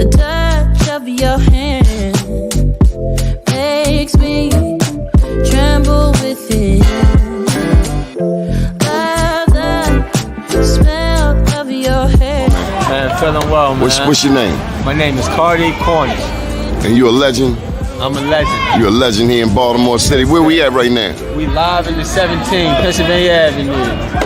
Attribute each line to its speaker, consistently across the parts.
Speaker 1: The touch of your hand makes me tremble within. The smell of your hair.
Speaker 2: Man, feeling well, man.
Speaker 3: What's your name?
Speaker 2: My name is Cardi Cornish.
Speaker 3: And you a legend?
Speaker 2: I'm a legend.
Speaker 3: You're a legend here in Baltimore City. Where we at right now?
Speaker 2: We live in the 17, Pennsylvania Avenue.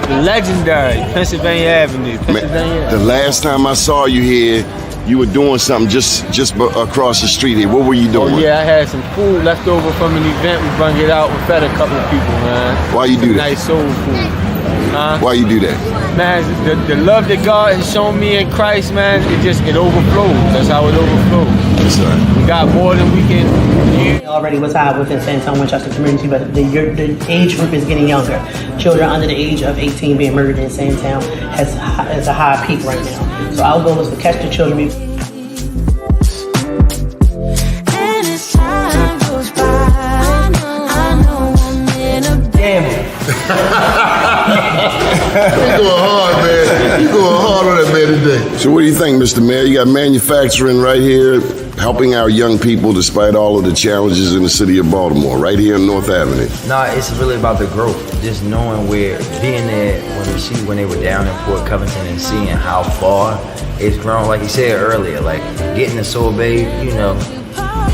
Speaker 2: The legendary Pennsylvania Avenue.
Speaker 3: Man, the last time I saw you here, you were doing something just across the street here. What were you doing?
Speaker 2: Oh yeah, I had some food left over from an event. We brung it out. We fed a couple of people, man.
Speaker 3: Why you do that?
Speaker 2: Nice soul food.
Speaker 3: Why you do that?
Speaker 2: Man, the love that God has shown me in Christ, man, it overflows. That's how it overflows.
Speaker 3: That's right.
Speaker 2: We got more than we can use.
Speaker 4: Already was high within Sandtown, Winchester community, but the age group is getting younger. Children under the age of 18 being murdered in Sandtown has a high peak right now. So our goal is to catch the children.
Speaker 3: You going hard, man. You going hard on that man today. So what do you think, Mr. Mayor? You got manufacturing right here, helping our young people despite all of the challenges in the city of Baltimore, right here on North Avenue.
Speaker 5: No, it's really about the growth. Just knowing where, being there when they were down in Port Covington and seeing how far it's grown. Like you said earlier, like getting the sorbet, you know,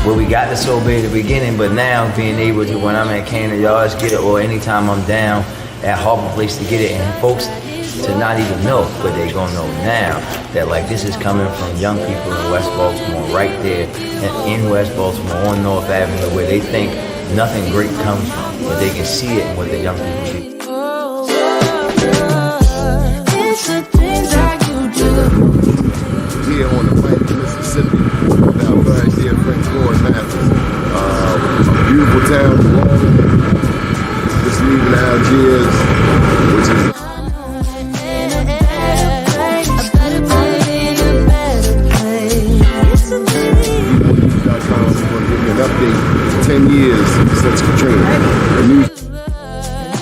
Speaker 5: where we got the sorbet at the beginning, but now being able to, when I'm at Canada Yards, get it, or anytime I'm down at Harbor Place to get it, and folks to not even know, but they gonna know now that like this is coming from young people in West Baltimore, right there in West Baltimore on North Avenue, where they think nothing great comes from, but they can see it in what the young people do.
Speaker 3: Here on the bank of Mississippi, now right here, French Quarter a beautiful town, just leaving Algiers, which is an update 10 years since Katrina.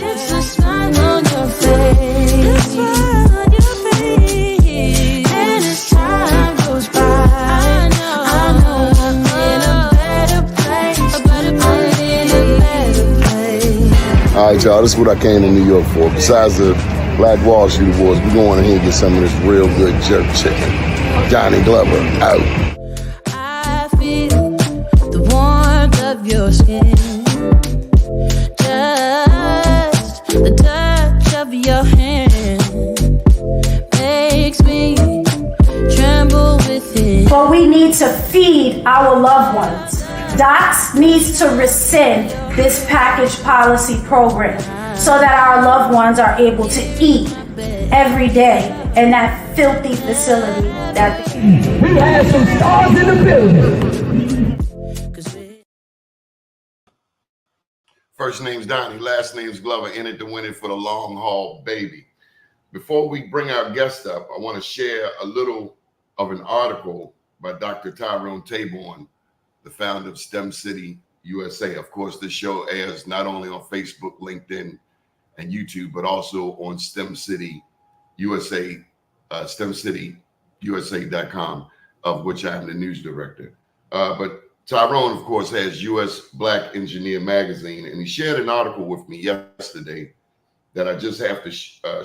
Speaker 1: It's a smile on your face. And as time goes by, I know I'm in a better place.
Speaker 3: All right, y'all, this is what I came to New York for. Besides the Black Wall Street Awards, we're going in here and get some of this real good jerk chicken. Johnny Glover, out.
Speaker 1: Your skin, just the touch of your hand makes me tremble within.
Speaker 6: But we need to feed our loved ones. DOTS needs to rescind this package policy program so that our loved ones are able to eat every day in that filthy facility that
Speaker 7: we have some stars in the building.
Speaker 3: First name's Donnie, last name's Glover, in it to win it for the long haul, baby. Before we bring our guest up, I want to share a little of an article by Dr. Tyrone Tabor, the founder of STEM City USA. Of course, this show airs not only on Facebook, LinkedIn, and YouTube, but also on STEM City USA, STEMCityUSA.com, of which I'm the news director. But Tyrone, of course, has U.S. Black Engineer Magazine, and he shared an article with me yesterday that I just have to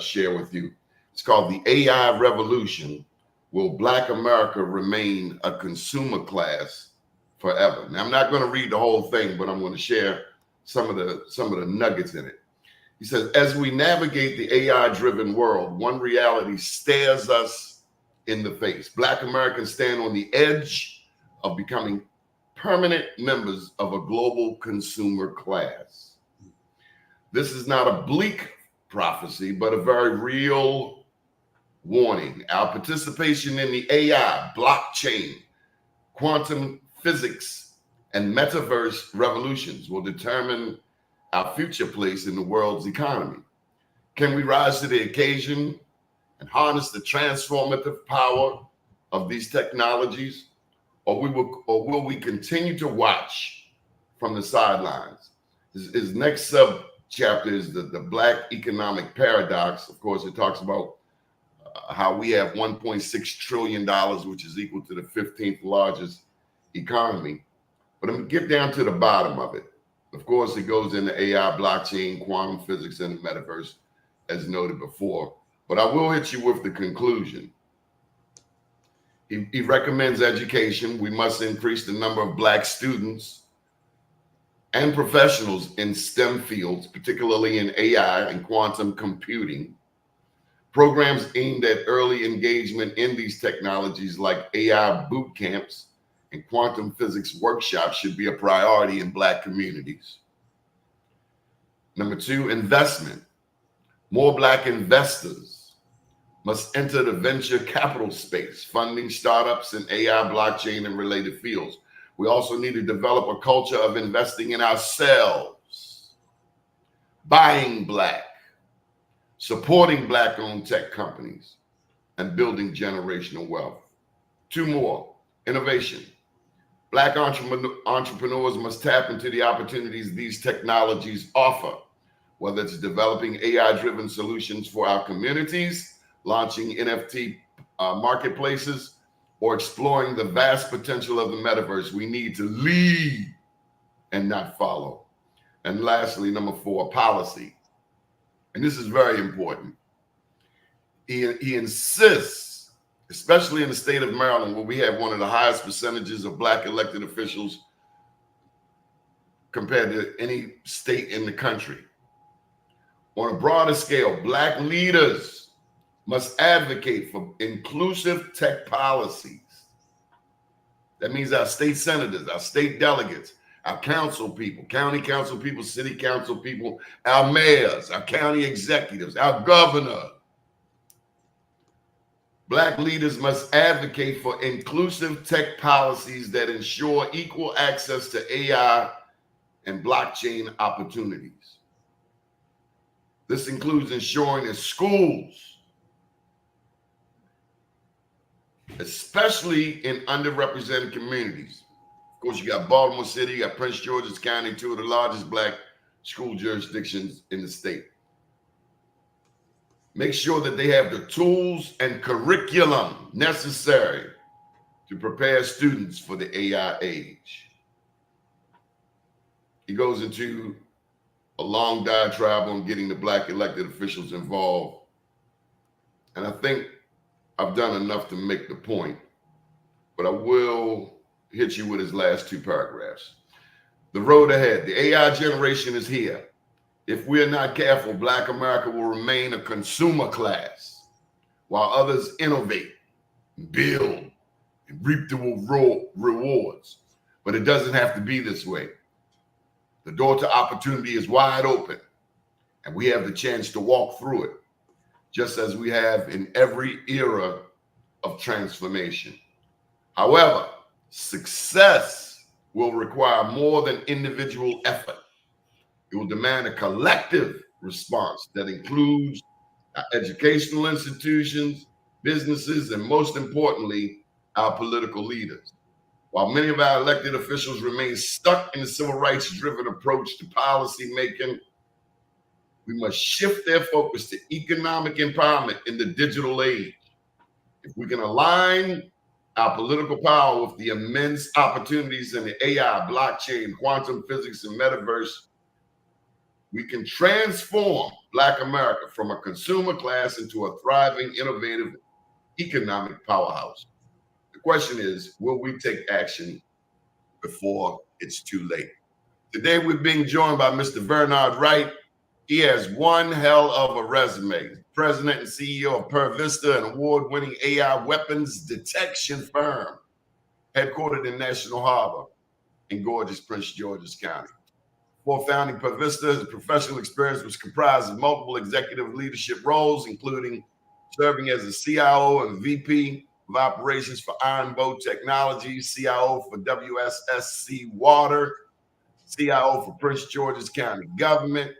Speaker 3: share with you. It's called The AI Revolution. Will Black America Remain a Consumer Class Forever? Now, I'm not going to read the whole thing, but I'm going to share some of the nuggets in it. He says, as we navigate the AI-driven world, one reality stares us in the face. Black Americans stand on the edge of becoming permanent members of a global consumer class. This is not a bleak prophecy, but a very real warning. Our participation in the AI, blockchain, quantum physics, and metaverse revolutions will determine our future place in the world's economy. Can we rise to the occasion and harness the transformative power of these technologies? Or will we continue to watch from the sidelines? His next sub chapter is the Black economic paradox. Of course, it talks about how we have $1.6 trillion, which is equal to the 15th largest economy. But I'm going to get down to the bottom of it. Of course, it goes into AI, blockchain, quantum physics, and the metaverse, as noted before. But I will hit you with the conclusion. He recommends education. We must increase the number of Black students and professionals in STEM fields, particularly in AI and quantum computing. Programs aimed at early engagement in these technologies like AI boot camps and quantum physics workshops should be a priority in Black communities. Number 2, investment. More Black investors must enter the venture capital space, funding startups in AI, blockchain, and related fields. We also need to develop a culture of investing in ourselves, buying Black, supporting Black-owned tech companies, and building generational wealth. 2 more, innovation. Black entrepreneurs must tap into the opportunities these technologies offer, whether it's developing AI-driven solutions for our communities, launching NFT marketplaces, or exploring the vast potential of the metaverse. We need to lead and not follow. And lastly, number 4, policy. And this is very important. He insists, especially in the state of Maryland, where we have one of the highest percentages of Black elected officials compared to any state in the country. On a broader scale, Black leaders must advocate for inclusive tech policies. That means our state senators, our state delegates, our council people, county council people, city council people, our mayors, our county executives, our governor. Black leaders must advocate for inclusive tech policies that ensure equal access to AI and blockchain opportunities. This includes ensuring that schools, especially in underrepresented communities. Of course, you got Baltimore City, you got Prince George's County, 2 of the largest Black school jurisdictions in the state. Make sure that they have the tools and curriculum necessary to prepare students for the AI age. He goes into a long diatribe on getting the Black elected officials involved. And I think I've done enough to make the point, but I will hit you with his last 2 paragraphs. The road ahead. The AI generation is here. If we're not careful, Black America will remain a consumer class while others innovate, build, and reap the rewards. But it doesn't have to be this way. The door to opportunity is wide open, and we have the chance to walk through it, just as we have in every era of transformation. However, success will require more than individual effort. It will demand a collective response that includes our educational institutions, businesses, and most importantly, our political leaders. While many of our elected officials remain stuck in the civil rights-driven approach to policy making, we must shift their focus to economic empowerment in the digital age. If we can align our political power with the immense opportunities in the AI, blockchain, quantum physics, and metaverse, we can transform Black America from a consumer class into a thriving, innovative economic powerhouse. The question is, will we take action before it's too late? Today, we're being joined by Mr. Vennard Wright. He has one hell of a resume. President and CEO of PerVista, an award-winning AI weapons detection firm, headquartered in National Harbor in gorgeous Prince George's County. Before founding PerVista, his professional experience was comprised of multiple executive leadership roles, including serving as a CIO and VP of operations for Iron Boat Technologies, CIO for WSSC Water, CIO for Prince George's County Government,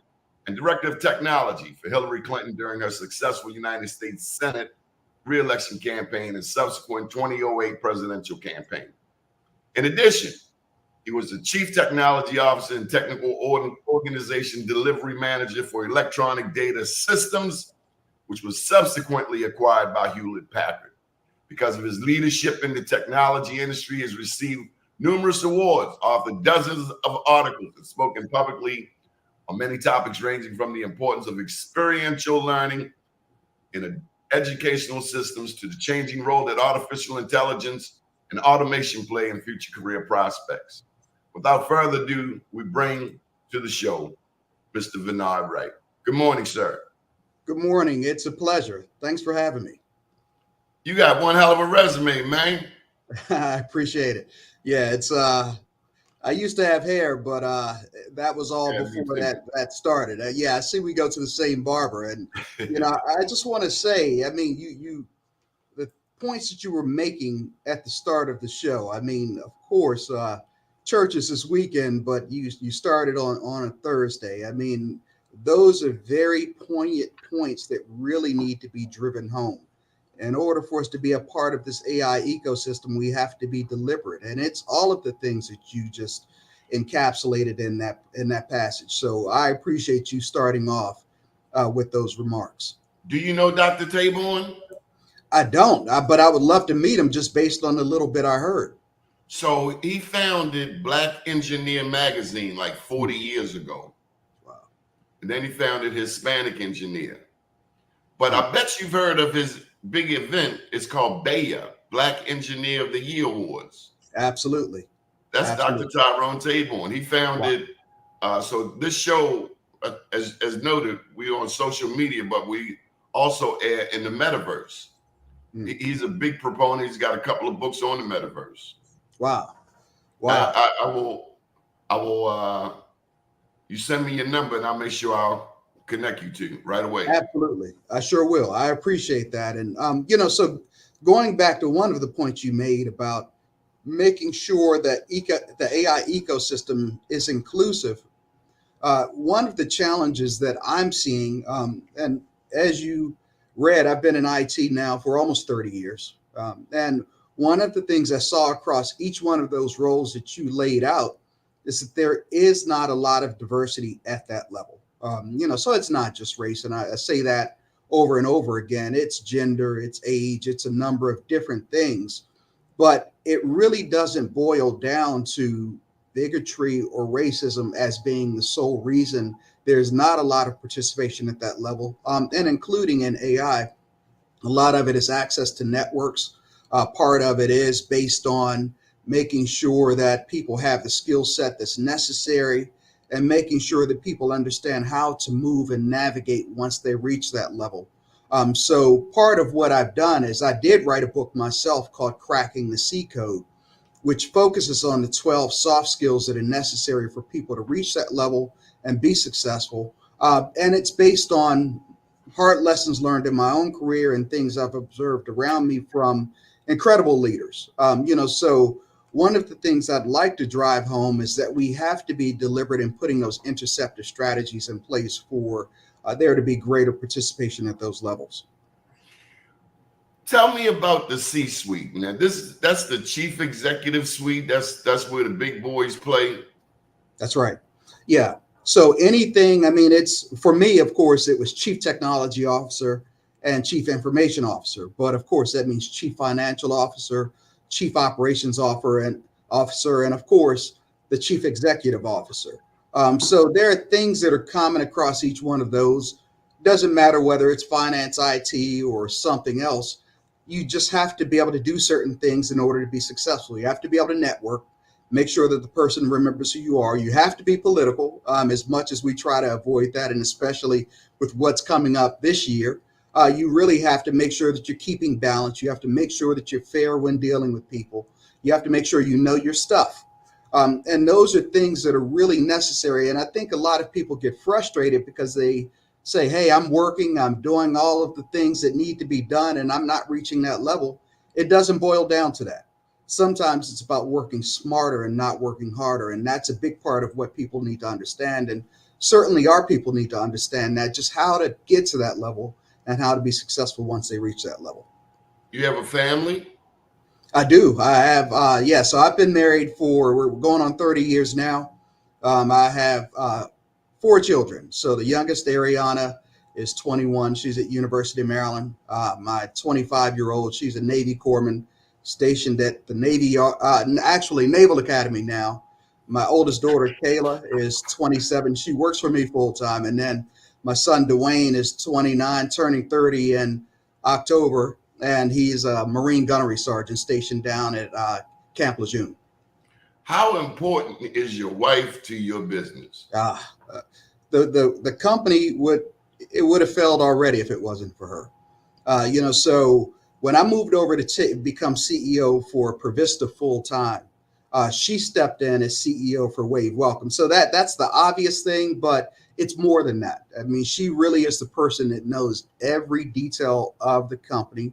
Speaker 3: and Director of Technology for Hillary Clinton during her successful United States Senate re-election campaign and subsequent 2008 presidential campaign. In addition, he was the Chief Technology Officer and Technical Organization Delivery Manager for Electronic Data Systems which was subsequently acquired by Hewlett Packard. Because of his leadership in the technology industry, he has received numerous awards, authored dozens of articles, and spoken publicly on many topics ranging from the importance of experiential learning in educational systems to the changing role that artificial intelligence and automation play in future career prospects. Without further ado, we bring to the show Mr. Vennard Wright. Good morning, sir.
Speaker 8: Good morning. It's a pleasure. Thanks for having me.
Speaker 3: You got one hell of a resume, man.
Speaker 8: I appreciate it. Yeah, it's I used to have hair, but that was all before that started. Yeah, I see we go to the same barber, and I just want to say, I mean, you the points that you were making at the start of the show. I mean, of course, church is this weekend, but you started on a Thursday. I mean, those are very poignant points that really need to be driven home. In order for us to be a part of this AI ecosystem, we have to be deliberate, and it's all of the things that you just encapsulated in that passage. So I appreciate you starting off with those remarks.
Speaker 3: Do you know Dr. Tabor?
Speaker 8: I don't, but I would love to meet him just based on the little bit I heard.
Speaker 3: So he founded Black Engineer magazine like 40 years ago.
Speaker 8: Wow.
Speaker 3: And then he founded Hispanic Engineer. But I bet you've heard of his big event. It's called BEA, Black Engineer of the Year Awards.
Speaker 8: Absolutely.
Speaker 3: That's
Speaker 8: Absolutely.
Speaker 3: Dr. Tyrone Tabor. And he founded, so this show, as noted, we're on social media, but we also air in the metaverse. He's a big proponent. He's got a couple of books on the metaverse.
Speaker 8: Wow. Wow.
Speaker 3: I will, you send me your number and I'll make sure I'll connect you to right away.
Speaker 8: Absolutely. I sure will. I appreciate that. And, so going back to one of the points you made about making sure that the AI ecosystem is inclusive, one of the challenges that I'm seeing, and as you read, I've been in IT now for almost 30 years. And one of the things I saw across each one of those roles that you laid out is that there is not a lot of diversity at that level. So it's not just race. And I say that over and over again. It's gender, it's age, it's a number of different things. But it really doesn't boil down to bigotry or racism as being the sole reason there's not a lot of participation at that level. And including in AI, a lot of it is access to networks. Part of it is based on making sure that people have the skill set that's necessary and making sure that people understand how to move and navigate once they reach that level. So part of what I've done is I did write a book myself called Cracking the C Code, which focuses on the 12 soft skills that are necessary for people to reach that level and be successful. And it's based on hard lessons learned in my own career and things I've observed around me from incredible leaders. So one of the things I'd like to drive home is that we have to be deliberate in putting those interceptive strategies in place for there to be greater participation at those levels.
Speaker 3: Tell me about the C-suite. Now, that's the chief executive suite. That's where the big boys play.
Speaker 8: That's right. Yeah. So anything, I mean, it's for me, of course, it was chief technology officer and chief information officer. But of course, that means chief financial officer, chief operations officer, and of course, the chief executive officer. So there are things that are common across each one of those. Doesn't matter whether it's finance, IT, or something else. You just have to be able to do certain things in order to be successful. You have to be able to network, make sure that the person remembers who you are. You have to be political, as much as we try to avoid that, and especially with what's coming up this year. You really have to make sure that you're keeping balance. You have to make sure that you're fair when dealing with people. You have to make sure you know your stuff. And those are things that are really necessary. And I think a lot of people get frustrated because they say, hey, I'm working, I'm doing all of the things that need to be done, and I'm not reaching that level. It doesn't boil down to that. Sometimes it's about working smarter and not working harder. And that's a big part of what people need to understand. And certainly our people need to understand that, just how to get to that level and how to be successful once they reach that level.
Speaker 3: You have a family?
Speaker 8: I do. I have, so I've been married we're going on 30 years now. I have 4 children. So the youngest, Ariana, is 21. She's at University of Maryland. My 25-year-old, she's a Navy corpsman stationed at the Naval Academy now. My oldest daughter, Kayla, is 27. She works for me full time. And then my son, Dwayne, is 29, turning 30 in October. And he's a Marine gunnery sergeant stationed down at Camp Lejeune.
Speaker 3: How important is your wife to your business?
Speaker 8: The company would have failed already if it wasn't for her. So when I moved over to become CEO for PerVista full time, she stepped in as CEO for Wave Welcome. So that's the obvious thing, but it's more than that. I mean, she really is the person that knows every detail of the company.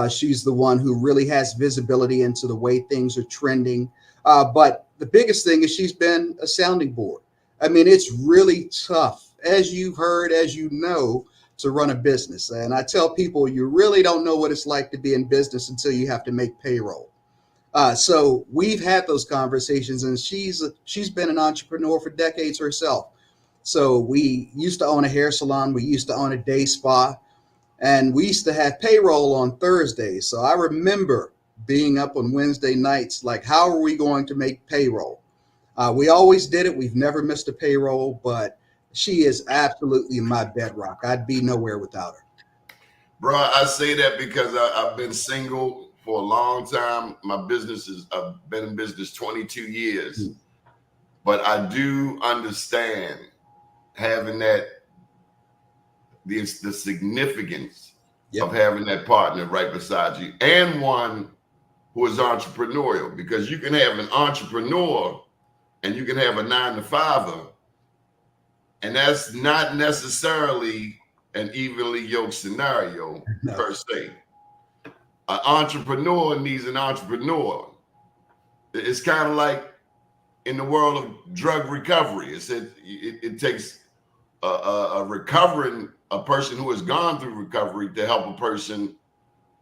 Speaker 8: She's the one who really has visibility into the way things are trending. But the biggest thing is she's been a sounding board. I mean, it's really tough, as you've heard, as you know, to run a business. And I tell people, you really don't know what it's like to be in business until you have to make payroll. So we've had those conversations, and she's been an entrepreneur for decades herself. So we used to own a hair salon. We used to own a day spa, and we used to have payroll on Thursdays. So I remember being up on Wednesday nights, like, how are we going to make payroll? We always did it. We've never missed a payroll, but she is absolutely my bedrock. I'd be nowhere without her.
Speaker 3: Bro, I say that because I've been single for a long time. I've been in business 22 years, but I do understand having the significance of having that partner right beside you, and one who is entrepreneurial, because you can have an entrepreneur and you can have a 9-to-5er, and that's not necessarily an evenly yoked scenario per se. An entrepreneur needs an entrepreneur. It's kind of like in the world of drug recovery. It takes a person who has gone through recovery to help a person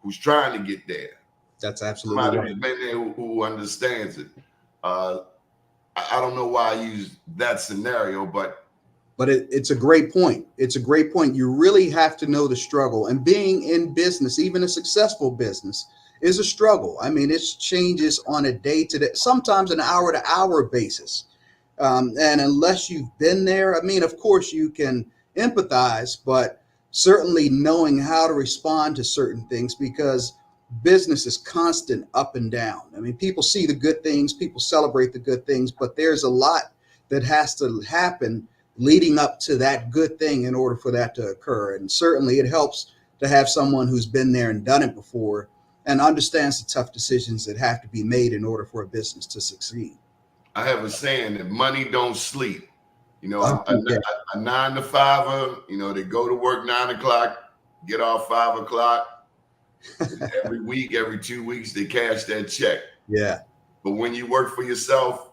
Speaker 3: who's trying to get there.
Speaker 8: That's absolutely
Speaker 3: Somebody
Speaker 8: right.
Speaker 3: who's been there who understands it. I don't know why I use that scenario, but
Speaker 8: it's a great point. It's a great point. You really have to know the struggle, and being in business, even a successful business, is a struggle. I mean, it changes on a day-to-day, sometimes an hour-to-hour basis. And unless you've been there, I mean, of course you can empathize, but certainly knowing how to respond to certain things, because business is constant up and down. I mean, people see the good things, people celebrate the good things, but there's a lot that has to happen leading up to that good thing in order for that to occur. And certainly it helps to have someone who's been there and done it before and understands the tough decisions that have to be made in order for a business to succeed.
Speaker 3: I have a saying that money don't sleep. A 9-to-5er, they go to work 9 o'clock, get off 5 o'clock. Every week, every 2 weeks, they cash that check.
Speaker 8: Yeah.
Speaker 3: But when you work for yourself,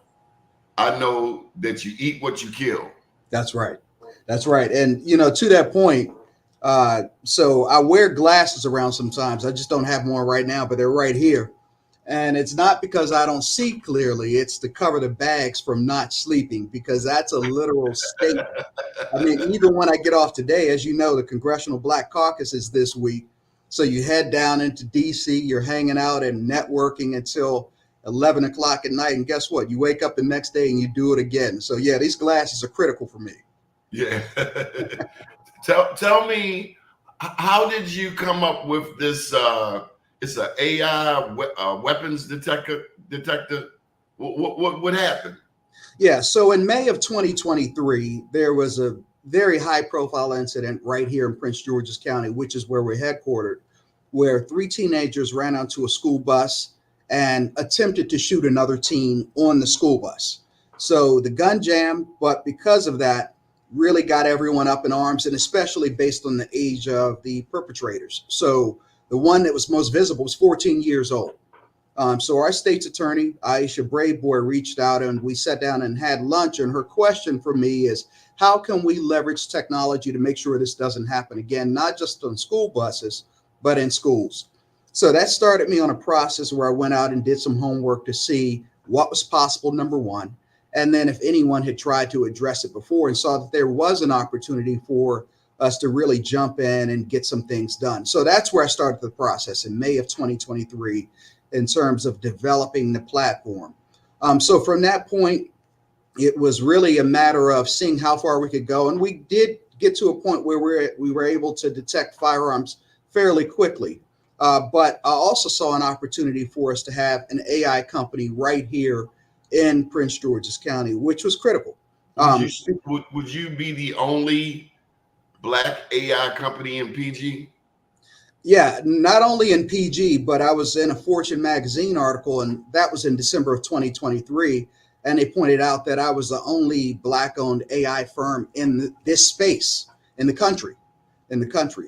Speaker 3: I know that you eat what you kill.
Speaker 8: That's right. That's right. And, to that point, so I wear glasses around sometimes. I just don't have one right now, but they're right here. And it's not because I don't see clearly. It's to cover the bags from not sleeping, because that's a literal statement. I mean, even when I get off today, as you know, the Congressional Black Caucus is this week. So you head down into DC, you're hanging out and networking until 11 o'clock at night. And guess what? You wake up the next day and you do it again. So yeah, these glasses are critical for me. Yeah.
Speaker 3: Tell me, how did you come up with this? It's an AI weapons detector. What happened?
Speaker 8: Yeah. So in May of 2023, there was a very high profile incident right here in Prince George's County, which is where we're headquartered, where 3 teenagers ran onto a school bus and attempted to shoot another teen on the school bus. So the gun jammed, but because of that, really got everyone up in arms, and especially based on the age of the perpetrators. So the one that was most visible was 14 years old. So our state's attorney, Aisha Braveboy, reached out and we sat down and had lunch. And her question for me is, how can we leverage technology to make sure this doesn't happen again, not just on school buses, but in schools? So that started me on a process where I went out and did some homework to see what was possible, number one. And then if anyone had tried to address it before, and saw that there was an opportunity for us to really jump in and get some things done. So that's where I started the process in May of 2023 in terms of developing the platform. So from that point, it was really a matter of seeing how far we could go. And we did get to a point where we were able to detect firearms fairly quickly. But I also saw an opportunity for us to have an AI company right here in Prince George's County, which was critical.
Speaker 3: Would you be the only Black AI company in PG?
Speaker 8: Yeah, not only in PG, but I was in a Fortune magazine article, and that was in December of 2023. And they pointed out that I was the only Black-owned AI firm in this space in the country.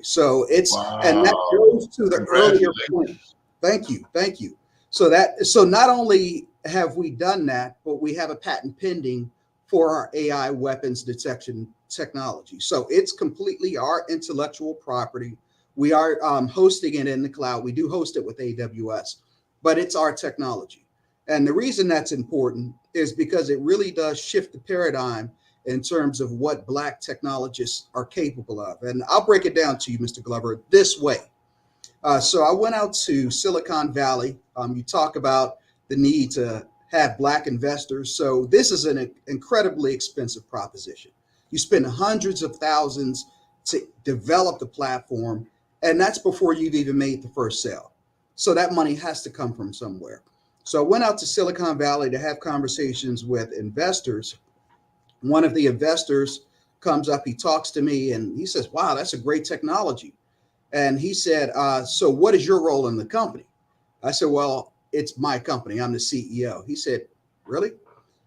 Speaker 8: So it's, and that goes to the earlier point. Thank you. So not only have we done that, but we have a patent pending for our AI weapons detection technology. So it's completely our intellectual property. We are hosting it in the cloud. We do host it with AWS, but it's our technology. And the reason that's important is because it really does shift the paradigm in terms of what Black technologists are capable of. And I'll break it down to you, Mr. Glover, this way. So I went out to Silicon Valley. You talk about the need to have Black investors. So this is an incredibly expensive proposition. You spend hundreds of thousands to develop the platform, and that's before you've even made the first sale. So that money has to come from somewhere. So I went out to Silicon Valley to have conversations with investors. One of the investors comes up, he talks to me, and he says, wow, that's a great technology. And he said, so what is your role in the company? I said, well, it's my company. I'm the CEO. He said, really?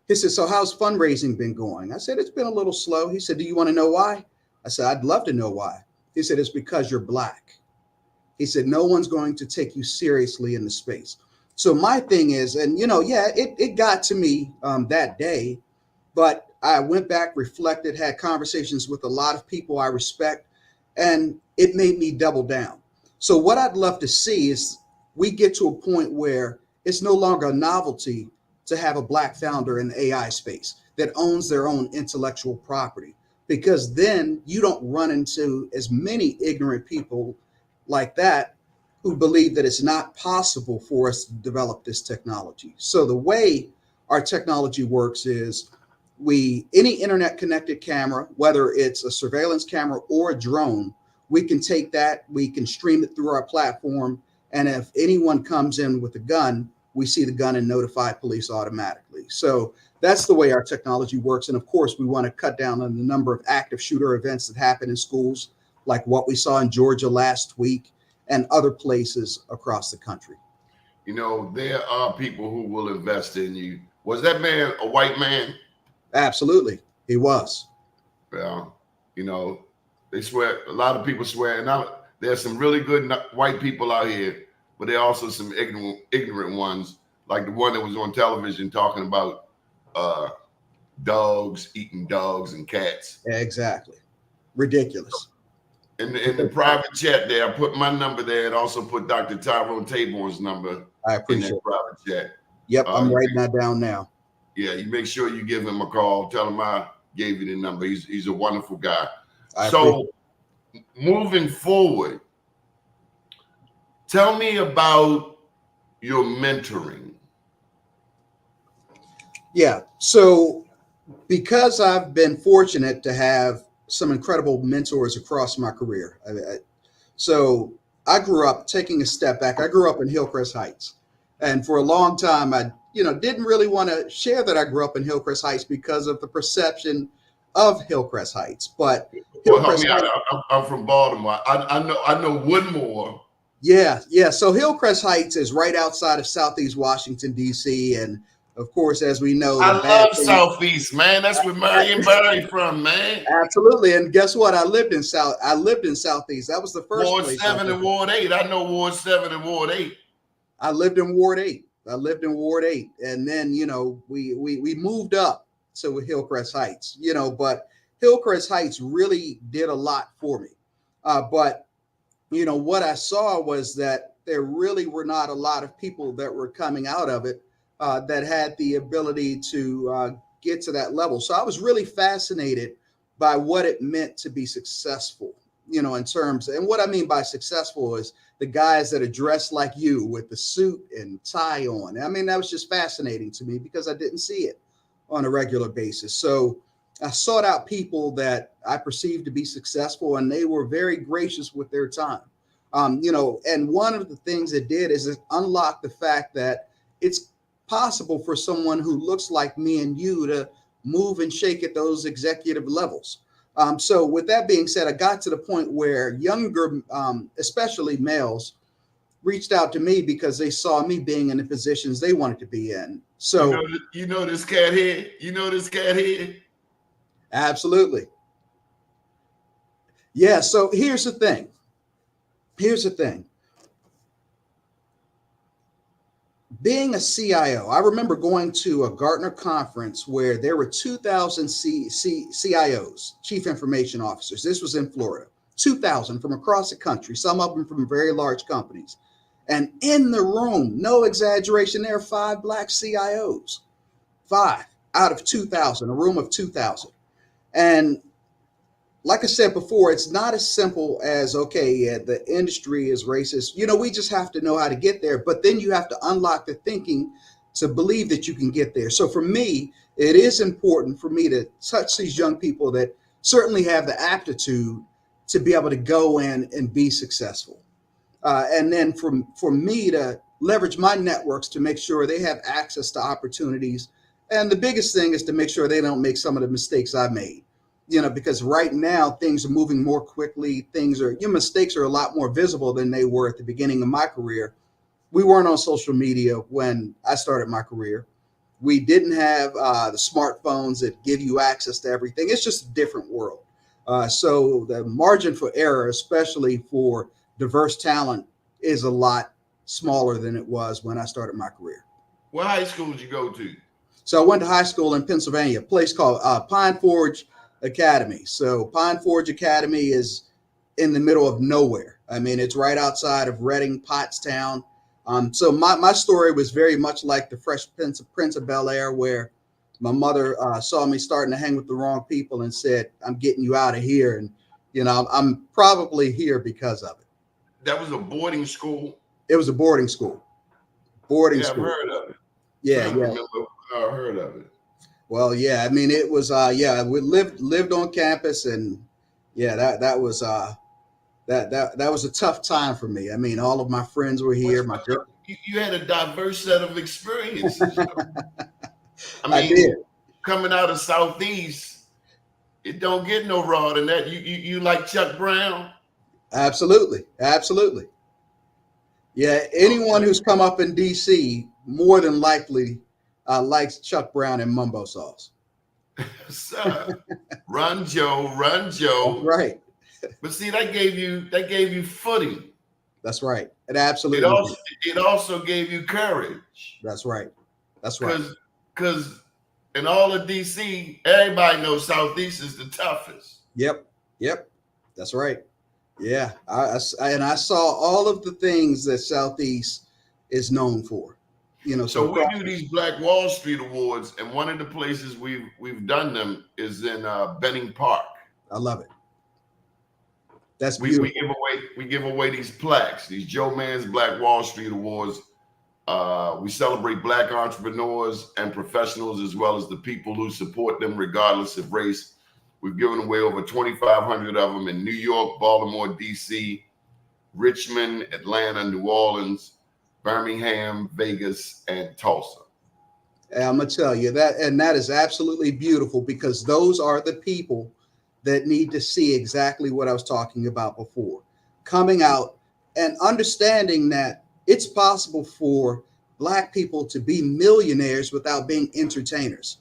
Speaker 8: He said, so how's fundraising been going? I said, it's been a little slow. He said, do you want to know why? I said, I'd love to know why. He said, it's because you're Black. He said, no one's going to take you seriously in the space. So my thing is, and it got to me that day, but I went back, reflected, had conversations with a lot of people I respect, and it made me double down. So what I'd love to see is we get to a point where it's no longer a novelty to have a Black founder in the AI space that owns their own intellectual property, because then you don't run into as many ignorant people like that who believe that it's not possible for us to develop this technology. So the way our technology works is any internet connected camera, whether it's a surveillance camera or a drone, we can take that, we can stream it through our platform. And if anyone comes in with a gun, we see the gun and notify police automatically. So that's the way our technology works. And of course, we want to cut down on the number of active shooter events that happen in schools, like what we saw in Georgia last week and other places across the country.
Speaker 3: There are people who will invest in you. Was that man a white man?
Speaker 8: Absolutely, he was.
Speaker 3: Well, they swear, a lot of people swear, and there's some really good white people out here, but there are also some ignorant ones, like the one that was on television talking about dogs eating dogs and cats.
Speaker 8: Exactly. Ridiculous.
Speaker 3: In the private chat there, I put my number there and also put Dr. Tyrone Tabor's number
Speaker 8: I appreciate
Speaker 3: in that private chat.
Speaker 8: Yep, I'm writing that down now.
Speaker 3: Yeah, you make sure you give him a call. Tell him I gave you the number. He's a wonderful guy. So moving forward, tell me about your mentoring. Yeah,
Speaker 8: so because I've been fortunate to have some incredible mentors across my career. So I grew up, taking a step back, I grew up in Hillcrest Heights. And for a long time, I didn't really want to share that I grew up in Hillcrest Heights because of the perception of Hillcrest Heights. But Hillcrest Heights,
Speaker 3: I'm from Baltimore. I know Woodmore.
Speaker 8: Yeah. So Hillcrest Heights is right outside of Southeast Washington, D.C. And of course, as we know,
Speaker 3: I love Southeast, man. That's where Marion Barry from, man.
Speaker 8: Absolutely. And guess what? I lived in Southeast. That was the first
Speaker 3: Ward
Speaker 8: place
Speaker 3: 7 and Ward 8. I know Ward 7 and Ward 8.
Speaker 8: I lived in Ward 8. And then, we moved up to Hillcrest Heights, but Hillcrest Heights really did a lot for me. But what I saw was that there really were not a lot of people that were coming out of it that had the ability to get to that level. So I was really fascinated by what it meant to be successful in terms, and what I mean by successful is the guys that are dressed like you with the suit and tie on. I mean, that was just fascinating to me because I didn't see it on a regular basis. So I sought out people that I perceived to be successful, and they were very gracious with their time. And one of the things it did is it unlocked the fact that it's possible for someone who looks like me and you to move and shake at those executive levels. So with that being said, I got to the point where younger, especially males, reached out to me because they saw me being in the positions they wanted to be in. So
Speaker 3: you know this cat here. You know this cat here.
Speaker 8: Absolutely. Yeah. So here's the thing. Being a CIO, I remember going to a Gartner conference where there were 2,000 CIOs, Chief Information Officers. This was in Florida, 2,000 from across the country, some of them from very large companies. And in the room, no exaggeration, there are 5 Black CIOs, 5 out of 2,000, a room of 2,000. And like I said before, it's not as simple as, okay, yeah, the industry is racist. We just have to know how to get there. But then you have to unlock the thinking to believe that you can get there. So for me, it is important for me to touch these young people that certainly have the aptitude to be able to go in and be successful. And then for me to leverage my networks to make sure they have access to opportunities. And the biggest thing is to make sure they don't make some of the mistakes I made. Because right now things are moving more quickly. Your mistakes are a lot more visible than they were at the beginning of my career. We weren't on social media when I started my career. We didn't have the smartphones that give you access to everything. It's just a different world. So the margin for error, especially for diverse talent, is a lot smaller than it was when I started my career.
Speaker 3: What high school did you go to?
Speaker 8: So I went to high school in Pennsylvania, a place called Pine Forge Academy. So Pine Forge Academy is in the middle of nowhere. I mean, it's right outside of Reading, Pottstown. So my story was very much like the Fresh Prince of Bel-Air, where my mother saw me starting to hang with the wrong people and said, "I'm getting you out of here." And, I'm probably here because of it.
Speaker 3: That was a boarding school?
Speaker 8: It was a boarding school. Boarding school.
Speaker 3: I've heard of it.
Speaker 8: Yeah,
Speaker 3: I heard of it.
Speaker 8: Well, yeah, I mean, it was, we lived on campus, and yeah, that was a tough time for me. I mean, all of my friends were here.
Speaker 3: You had a diverse set of experiences.
Speaker 8: I did.
Speaker 3: Coming out of Southeast, it don't get no raw than that. You like Chuck Brown?
Speaker 8: Absolutely. Yeah, anyone who's come up in DC more than likely likes Chuck Brown and mumbo sauce.
Speaker 3: Sir, run Joe. That's right. But see, that gave you footing.
Speaker 8: That's right. It absolutely.
Speaker 3: It also gave you courage.
Speaker 8: That's right.
Speaker 3: Because in all of DC, everybody knows Southeast is the toughest.
Speaker 8: Yep. That's right. Yeah. I saw all of the things that Southeast is known for.
Speaker 3: So we do these Black Wall Street Awards, and one of the places we've done them is in Benning Park.
Speaker 8: I love it. That's beautiful.
Speaker 3: We give away these plaques, these Joe Mann's Black Wall Street Awards. We celebrate Black entrepreneurs and professionals, as well as the people who support them, regardless of race. We've given away over 2,500 of them in New York, Baltimore, DC, Richmond, Atlanta, New Orleans, Birmingham, Vegas, and Tulsa.
Speaker 8: And I'm gonna tell you that is absolutely beautiful, because those are the people that need to see exactly what I was talking about before, coming out and understanding that it's possible for Black people to be millionaires without being entertainers.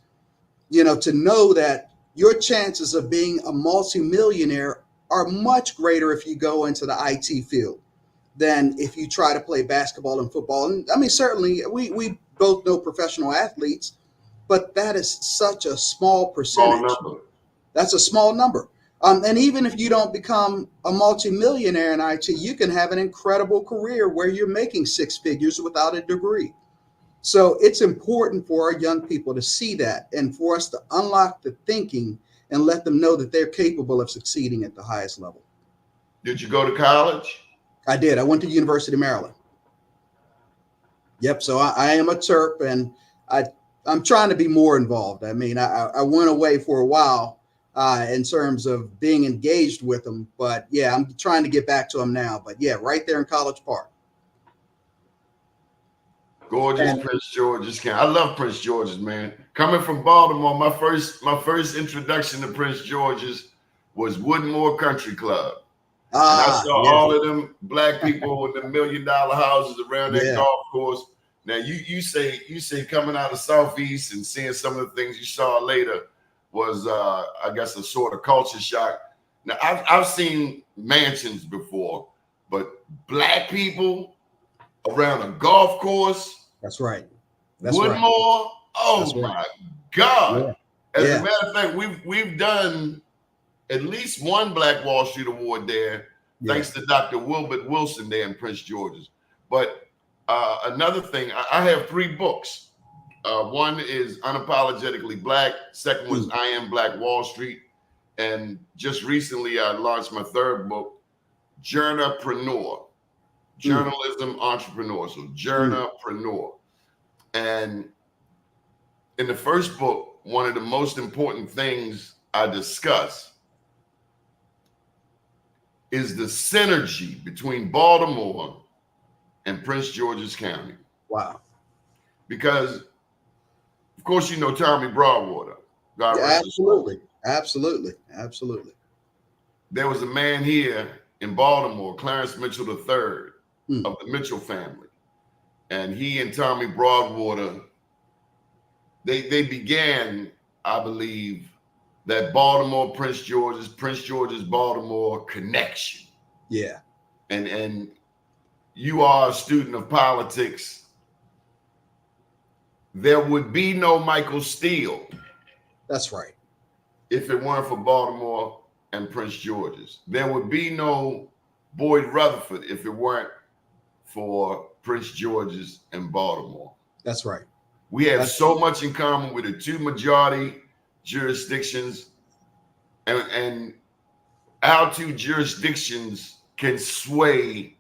Speaker 8: To know that your chances of being a multimillionaire are much greater if you go into the IT field than if you try to play basketball and football. And I mean, certainly we both know professional athletes, but that is such a small percentage. That's a small number. And even if you don't become a multimillionaire in IT, you can have an incredible career where you're making 6 figures without a degree. So it's important for our young people to see that, and for us to unlock the thinking and let them know that they're capable of succeeding at the highest level.
Speaker 3: Did you go to college?
Speaker 8: I did. I went to University of Maryland. Yep. So I am a Terp, and I'm trying to be more involved. I mean, I went away for a while in terms of being engaged with them, but yeah, I'm trying to get back to them now. But yeah, right there in College Park.
Speaker 3: Gorgeous Prince George's County. I love Prince George's, man. Coming from Baltimore, my first introduction to Prince George's was Woodmore Country Club. And I saw all of them black people in the $1 million houses around that golf course. Now you say coming out of Southeast and seeing some of the things you saw later was I guess a sort of culture shock. Now I've seen mansions before, but black people around a golf course.
Speaker 8: That's right.
Speaker 3: Woodmore.
Speaker 8: Right.
Speaker 3: Oh my God.
Speaker 8: Yeah.
Speaker 3: As a matter of fact, we've done at least one Black Wall Street Award there, thanks to Dr. Wilbert Wilson there in Prince George's. But another thing, I have 3 books. One is Unapologetically Black. Second one is I Am Black Wall Street. And just recently, I launched my 3rd book, Journalpreneur. Journalism entrepreneur. So Journalpreneur. And in the first book, one of the most important things I discuss is the synergy between Baltimore and Prince George's County.
Speaker 8: Wow.
Speaker 3: Because, of course, you know Tommy Broadwater. God rest his soul.
Speaker 8: Absolutely.
Speaker 3: There was a man here in Baltimore, Clarence Mitchell III, of the Mitchell family. And he and Tommy Broadwater, they began, I believe, that Baltimore, Prince George's, Baltimore connection.
Speaker 8: Yeah.
Speaker 3: And you are a student of politics. There would be no Michael Steele.
Speaker 8: That's right.
Speaker 3: If it weren't for Baltimore and Prince George's. There would be no Boyd Rutherford if it weren't for Prince George's and Baltimore.
Speaker 8: That's right.
Speaker 3: We have so much in common with the 2 majority jurisdictions, and our 2 jurisdictions can sway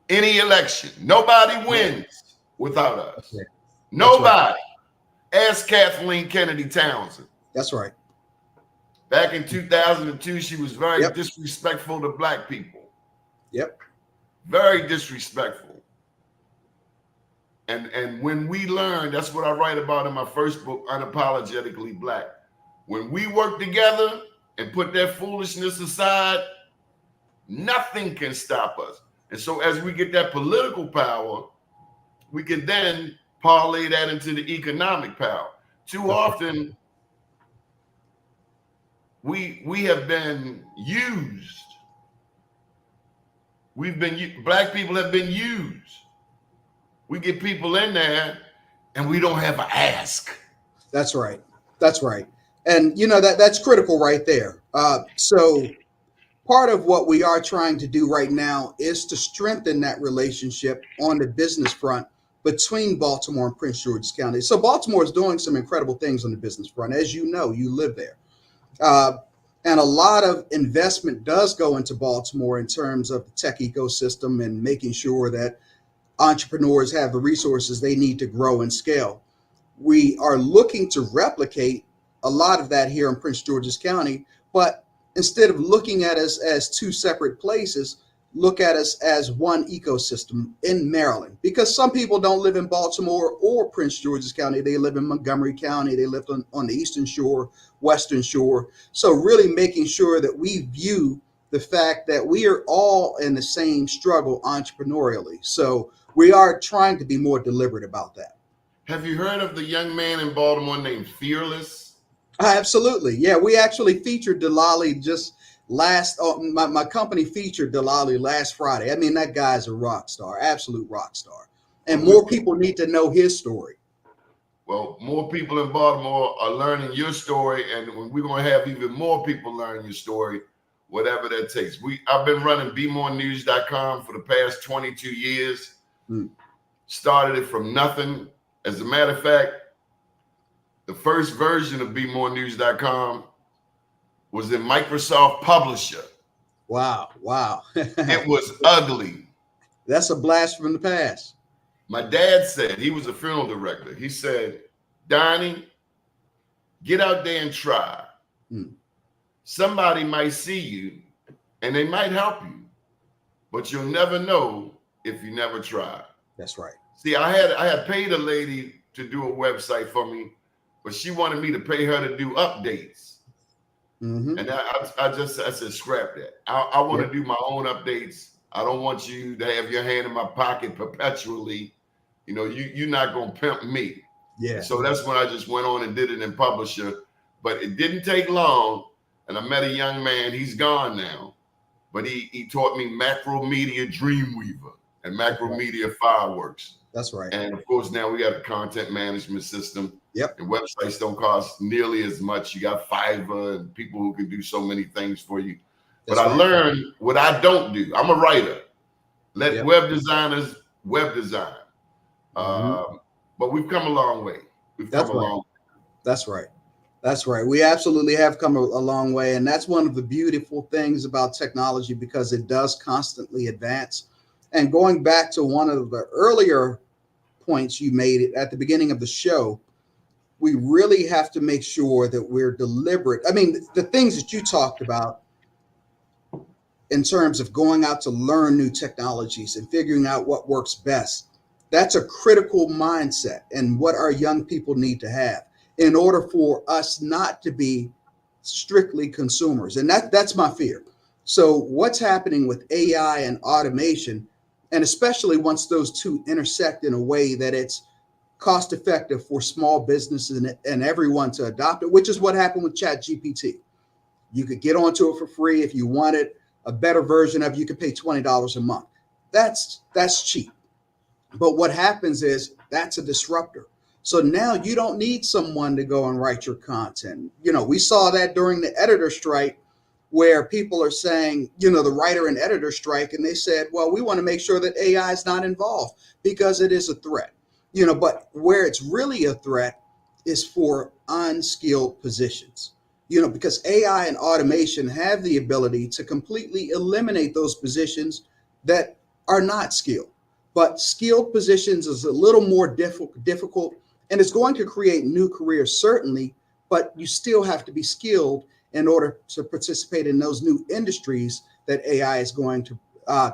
Speaker 3: any election. Nobody wins without us.
Speaker 8: Right.
Speaker 3: Nobody. Right. Ask Kathleen Kennedy Townsend.
Speaker 8: That's right.
Speaker 3: Back in 2002, she was very disrespectful to black people.
Speaker 8: Yep.
Speaker 3: Very disrespectful. And when we learn, that's what I write about in my first book, Unapologetically Black. When we work together and put that foolishness aside, nothing can stop us. And so as we get that political power, we can then parlay that into the economic power. Too often, we have been used. Black people have been used. We get people in there and we don't have an ask.
Speaker 8: That's right. And you know, that's critical right there. So part of what we are trying to do right now is to strengthen that relationship on the business front between Baltimore and Prince George's County. So Baltimore is doing some incredible things on the business front. As you know, you live there. And a lot of investment does go into Baltimore in terms of the tech ecosystem and making sure that entrepreneurs have the resources they need to grow and scale. We are looking to replicate a lot of that here in Prince George's County, but instead of looking at us as 2 separate places, look at us as one ecosystem in Maryland, because some people don't live in Baltimore or Prince George's County. They live in Montgomery County. They live on the Eastern Shore, Western Shore. So really making sure that we view the fact that we are all in the same struggle entrepreneurially. So we are trying to be more deliberate about that.
Speaker 3: Have you heard of the young man in Baltimore named Fearless?
Speaker 8: Absolutely. Yeah, we actually featured Delali just my company featured Delali last Friday. I mean, that guy's a rock star, absolute rock star. And more people need to know his story.
Speaker 3: Well, more people in Baltimore are learning your story, and we're going to have even more people learn your story, whatever that takes. I've been running BeMoreNews.com for the past 22 years. Started it from nothing. As a matter of fact, the first version of BeMoreNews.com was in Microsoft Publisher.
Speaker 8: Wow. Wow.
Speaker 3: It was ugly.
Speaker 8: That's a blast from the past.
Speaker 3: My dad said, he was a funeral director. He said, Donnie, get out there and try. Somebody might see you and they might help you, but you'll never know if you never try.
Speaker 8: That's right.
Speaker 3: See, I had paid a lady to do a website for me, but she wanted me to pay her to do updates. And I said, scrap that. I want to do my own updates. I don't want you to have your hand in my pocket perpetually. You know, you're not going to pimp me.
Speaker 8: Yeah.
Speaker 3: So that's when I just went on and did it in Publisher. But it didn't take long. And I met a young man. He's gone now. But he taught me Macro Media Dreamweaver and Macro Media Fireworks.
Speaker 8: That's right.
Speaker 3: And of course, now we got a content management system.
Speaker 8: Yep.
Speaker 3: And websites don't cost nearly as much. You got Fiverr and people who can do so many things for you. But I learned what I don't do. I'm a writer. Let web designers web design. But we've come a long way. We've come a long way.
Speaker 8: That's right. That's right. We absolutely have come a long way. And that's one of the beautiful things about technology, because it does constantly advance. And going back to one of the earlier points you made at the beginning of the show, we really have to make sure that we're deliberate. I mean, the things that you talked about in terms of going out to learn new technologies and figuring out what works best, that's a critical mindset and what our young people need to have in order for us not to be strictly consumers. And that's my fear. So what's happening with AI and automation, and especially once those two intersect in a way that it's cost effective for small businesses and everyone to adopt it, which is what happened with ChatGPT. You could get onto it for free. If you wanted a better version of it, you could pay $20 a month. That's cheap. But what happens is that's a disruptor. So now you don't need someone to go and write your content. You know, we saw that during the editor strike, where people are saying, you know, the writer and editor strike, and they said, well, we want to make sure that AI is not involved because it is a threat. You know, but where it's really a threat is for unskilled positions, you know, because AI and automation have the ability to completely eliminate those positions that are not skilled. But skilled positions is a little more difficult, and it's going to create new careers, certainly, but you still have to be skilled in order to participate in those new industries that AI is going to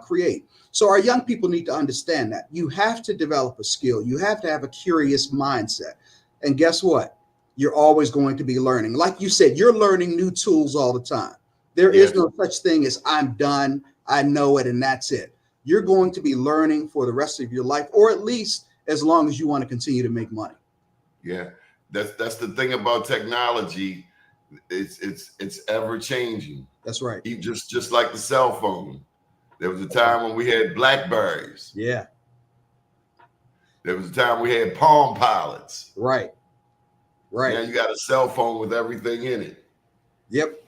Speaker 8: create. So our young people need to understand that you have to develop a skill. You have to have a curious mindset. And guess what? You're always going to be learning. Like you said, you're learning new tools all the time. There is no such thing as I'm done, I know it, and that's it. You're going to be learning for the rest of your life, or at least as long as you want to continue to make money.
Speaker 3: Yeah, that's the thing about technology. It's ever changing.
Speaker 8: That's right.
Speaker 3: Just like the cell phone. There was a time when we had Blackberries.
Speaker 8: Yeah.
Speaker 3: There was a time we had Palm Pilots.
Speaker 8: Right. Right.
Speaker 3: Now you got a cell phone with everything in it.
Speaker 8: Yep.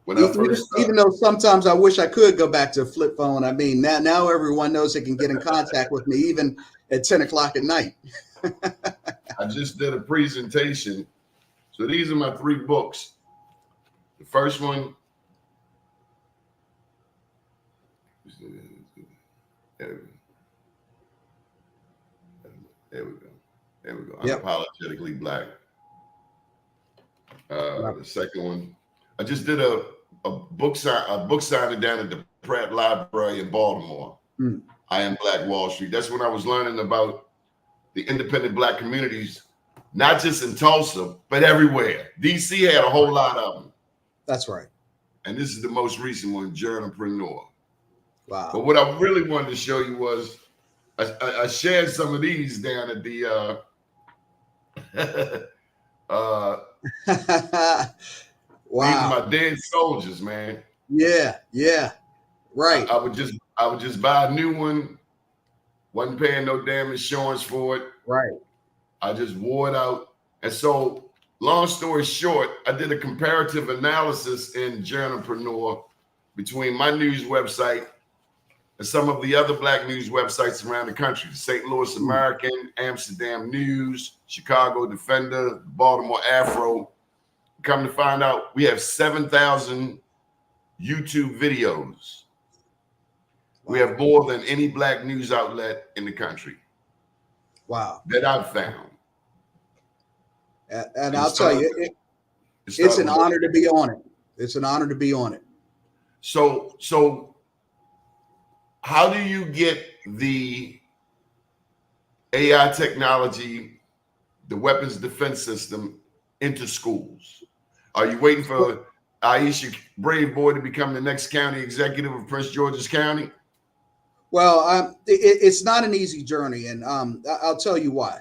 Speaker 3: Even
Speaker 8: though sometimes I wish I could go back to a flip phone. I mean, now everyone knows they can get in contact with me even at 10 o'clock at night.
Speaker 3: I just did a presentation. So these are my 3 books. The first one. There we go.
Speaker 8: Yep.
Speaker 3: Unapologetically Black. The second one, I just did a book signing down at the Pratt Library in Baltimore. I Am Black Wall Street. That's when I was learning about the independent Black communities, not just in Tulsa, but everywhere. DC had a whole lot of them.
Speaker 8: That's right.
Speaker 3: And this is the most recent one, Journalpreneur.
Speaker 8: Wow.
Speaker 3: But what I really wanted to show you was I shared some of these down at the
Speaker 8: wow.
Speaker 3: These are my dead soldiers, man.
Speaker 8: Yeah. Right.
Speaker 3: I would just buy a new one. Wasn't paying no damn insurance for it.
Speaker 8: Right.
Speaker 3: I just wore it out. And so, long story short, I did a comparative analysis in Journalpreneur between my news website and some of the other Black news websites around the country. St. Louis American, Amsterdam News, Chicago Defender, Baltimore Afro. Come to find out, we have 7,000 YouTube videos. We have more than any black news outlet in the country.
Speaker 8: Wow.
Speaker 3: That I've found.
Speaker 8: And I'll tell you, it's an honor to be on it. It's an honor to be on it.
Speaker 3: So how do you get the AI technology, the weapons defense system into schools? Are you waiting for Aisha Brave Boy to become the next county executive of Prince George's County?
Speaker 8: Well, it's not an easy journey, and I'll tell you why.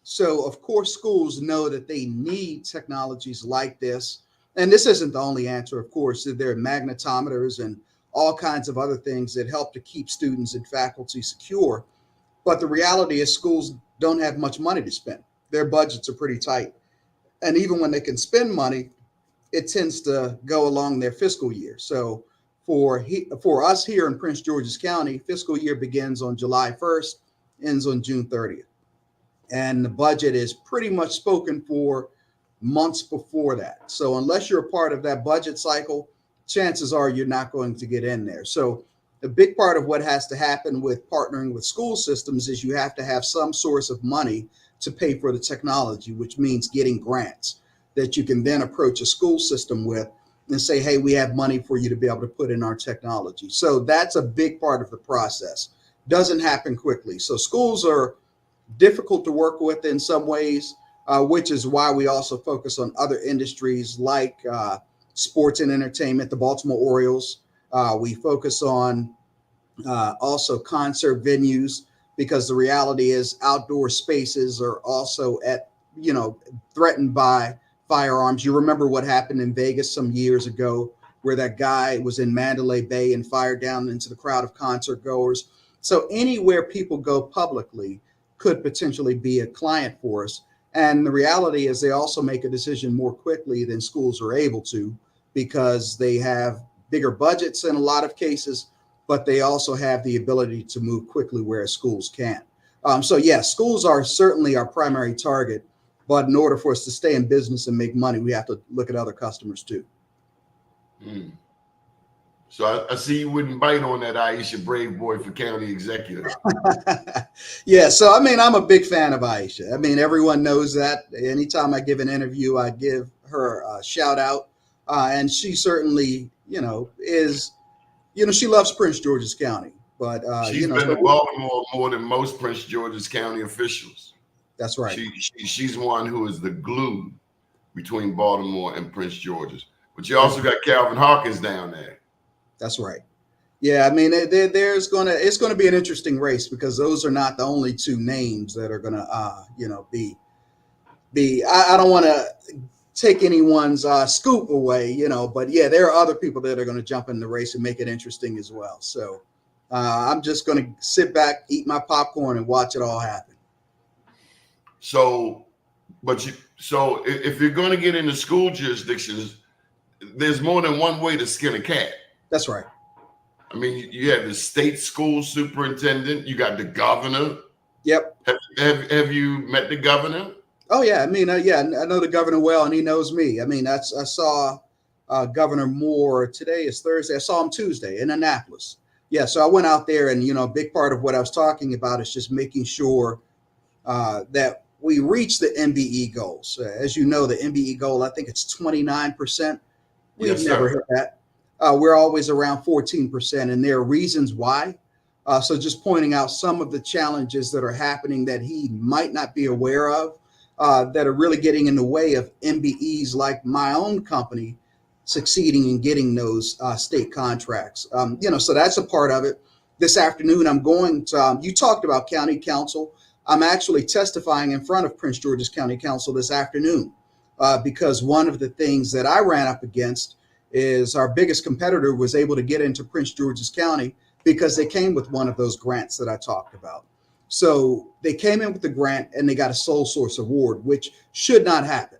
Speaker 8: So, of course, schools know that they need technologies like this. And this isn't the only answer, of course. There are magnetometers and all kinds of other things that help to keep students and faculty secure. But the reality is schools don't have much money to spend. Their budgets are pretty tight. And even when they can spend money, it tends to go along their fiscal year. So for us here in Prince George's County, fiscal year begins on July 1st, ends on June 30th. And the budget is pretty much spoken for months before that. So unless you're a part of that budget cycle, chances are you're not going to get in there. So a big part of what has to happen with partnering with school systems is you have to have some source of money to pay for the technology, which means getting grants that you can then approach a school system with and say, hey, we have money for you to be able to put in our technology. So that's a big part of the process. Doesn't happen quickly. So schools are difficult to work with in some ways, which is why we also focus on other industries like sports and entertainment, the Baltimore Orioles. We focus on also concert venues, because the reality is outdoor spaces are also threatened by firearms. You remember what happened in Vegas some years ago, where that guy was in Mandalay Bay and fired down into the crowd of concert goers. So anywhere people go publicly could potentially be a client for us. And the reality is they also make a decision more quickly than schools are able to, because they have bigger budgets in a lot of cases, but they also have the ability to move quickly, whereas schools can't. So yes, schools are certainly our primary target, but in order for us to stay in business and make money, we have to look at other customers too.
Speaker 3: So I see you wouldn't bite on that Aisha Brave Boy for county executive.
Speaker 8: Yeah, so I mean, I'm a big fan of Aisha. I mean, everyone knows that. Anytime I give an interview, I give her a shout out. And she certainly, she loves Prince George's County. But
Speaker 3: she's been to Baltimore more than most Prince George's County officials.
Speaker 8: That's right.
Speaker 3: She's one who is the glue between Baltimore and Prince George's. But you also got Calvin Hawkins down there. That's right.
Speaker 8: Yeah, I mean, it's going to be an interesting race, because those are not the only two names that are going to, be. I don't want to take anyone's scoop away, but yeah, there are other people that are going to jump in the race and make it interesting as well. So I'm just going to sit back, eat my popcorn, and watch it all happen.
Speaker 3: So if you're going to get into school jurisdictions, there's more than one way to skin a cat.
Speaker 8: That's right.
Speaker 3: I mean, you have the state school superintendent, you got the governor.
Speaker 8: Yep.
Speaker 3: Have you met the governor?
Speaker 8: Oh yeah, I mean, I know the governor well, and he knows me. I mean, I saw Governor Moore. Today is Thursday. I saw him Tuesday in Annapolis. Yeah, so I went out there, and a big part of what I was talking about is just making sure that we reach the MBE goals. As you know, the MBE goal, I think it's 29%. We've never hit that. We're always around 14%, and there are reasons why. So just pointing out some of the challenges that are happening that he might not be aware of, that are really getting in the way of MBEs like my own company succeeding in getting those state contracts. So that's a part of it. This afternoon, I'm going to, you talked about county council. I'm actually testifying in front of Prince George's County Council this afternoon, because one of the things that I ran up against is our biggest competitor was able to get into Prince George's County because they came with one of those grants that I talked about. So they came in with the grant and they got a sole source award, which should not happen.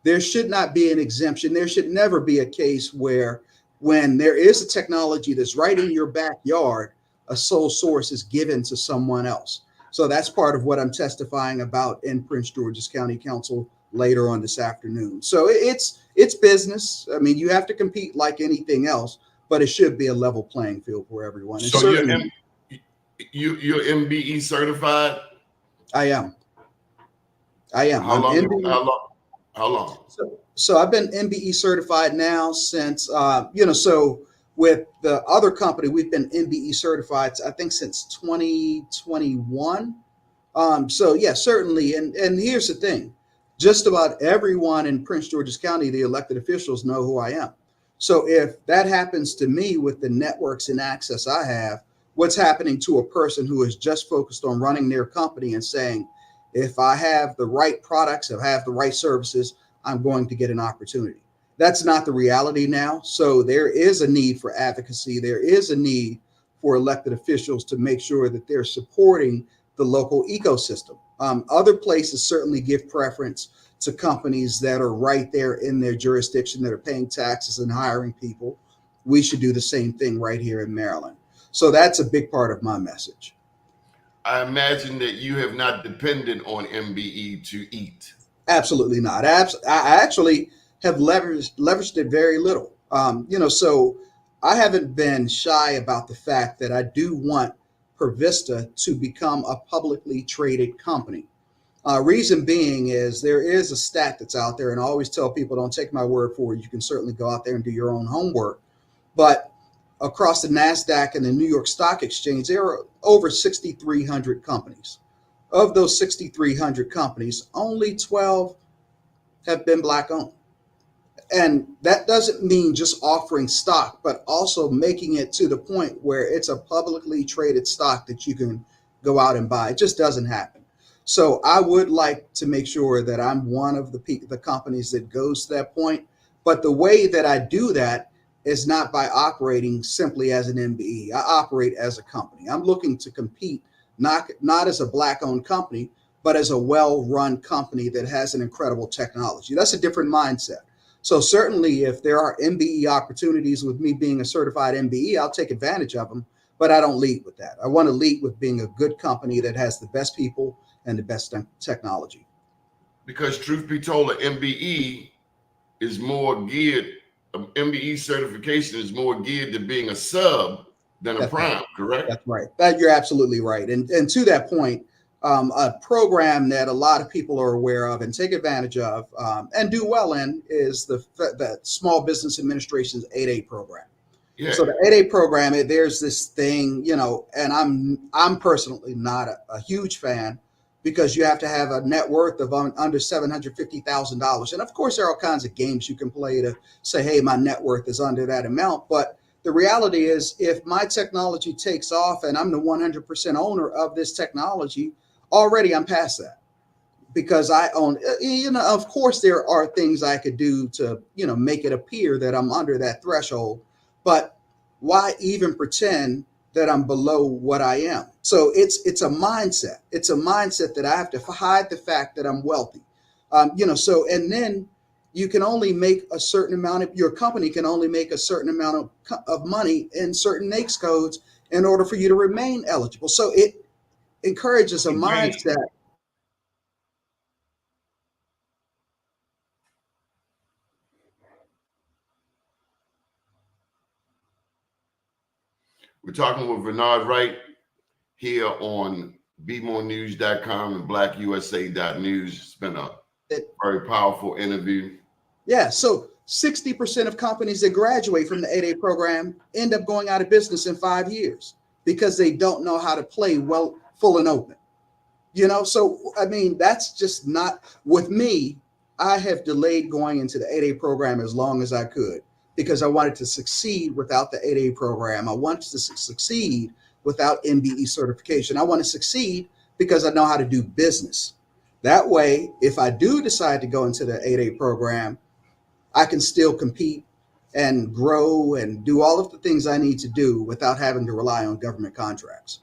Speaker 8: There should not be an exemption. There should never be a case where, when there is a technology that's right in your backyard, a sole source is given to someone else. So that's part of what I'm testifying about in Prince George's County Council later on this afternoon. So it's business. I mean, you have to compete like anything else, but it should be a level playing field for everyone. And
Speaker 3: So
Speaker 8: certainly,
Speaker 3: you're MBE certified?
Speaker 8: I am.
Speaker 3: How
Speaker 8: I'm
Speaker 3: long?
Speaker 8: MBE.
Speaker 3: How long?
Speaker 8: So I've been MBE certified now since, so with the other company, we've been MBE certified, I think, since 2021. So yeah, certainly. And here's the thing, just about everyone in Prince George's County, the elected officials, know who I am. So if that happens to me with the networks and access I have, what's happening to a person who is just focused on running their company and saying, if I have the right products, if I have the right services, I'm going to get an opportunity. That's not the reality now. So there is a need for advocacy. There is a need for elected officials to make sure that they're supporting the local ecosystem. Other places certainly give preference to companies that are right there in their jurisdiction, that are paying taxes and hiring people. We should do the same thing right here in Maryland. So that's a big part of my message.
Speaker 3: I imagine that you have not depended on MBE to eat.
Speaker 8: Absolutely not. I actually have leveraged it very little. So I haven't been shy about the fact that I do want PerVista to become a publicly traded company. Reason being is there is a stat that's out there, and I always tell people, don't take my word for it. You can certainly go out there and do your own homework. But across the NASDAQ and the New York Stock Exchange, there are over 6,300 companies. Of those 6,300 companies, only 12 have been Black owned. And that doesn't mean just offering stock, but also making it to the point where it's a publicly traded stock that you can go out and buy. It just doesn't happen. So I would like to make sure that I'm one of the companies that goes to that point. But the way that I do that is not by operating simply as an MBE. I operate as a company. I'm looking to compete, not as a Black-owned company, but as a well-run company that has an incredible technology. That's a different mindset. So certainly if there are MBE opportunities with me being a certified MBE, I'll take advantage of them, but I don't lead with that. I want to lead with being a good company that has the best people and the best technology. Because
Speaker 3: truth be told, an MBE is more geared, MBE certification is more geared to being a sub than a prime, correct?
Speaker 8: That's right. You're absolutely right. And to that point, a program that a lot of people are aware of and take advantage of and do well in is the Small Business Administration's 8A program. Yeah. So the 8A program, there's this thing, and I'm personally not a huge fan, because you have to have a net worth of under $750,000. And of course, there are all kinds of games you can play to say, hey, my net worth is under that amount. But the reality is, if my technology takes off and I'm the 100% owner of this technology, already I'm past that, because I own, of course, there are things I could do to, make it appear that I'm under that threshold. But why even pretend that I'm below what I am? So it's a mindset. It's a mindset that I have to hide the fact that I'm wealthy. And then you can only make a certain amount of, your company can only make a certain amount of money in certain NAICS codes in order for you to remain eligible. So it encourages a mindset.
Speaker 3: We're talking with Vennard Wright here on bmorenews.com and blackusa.news. It's been a very powerful interview.
Speaker 8: Yeah, so 60% of companies that graduate from the 8A program end up going out of business in 5 years because they don't know how to play well, full and open. So, I mean, that's just not, with me, I have delayed going into the 8A program as long as I could, because I wanted to succeed without the 8A program. I wanted to succeed without MBE certification. I want to succeed because I know how to do business. That way, if I do decide to go into the 8A program, I can still compete and grow and do all of the things I need to do without having to rely on government contracts.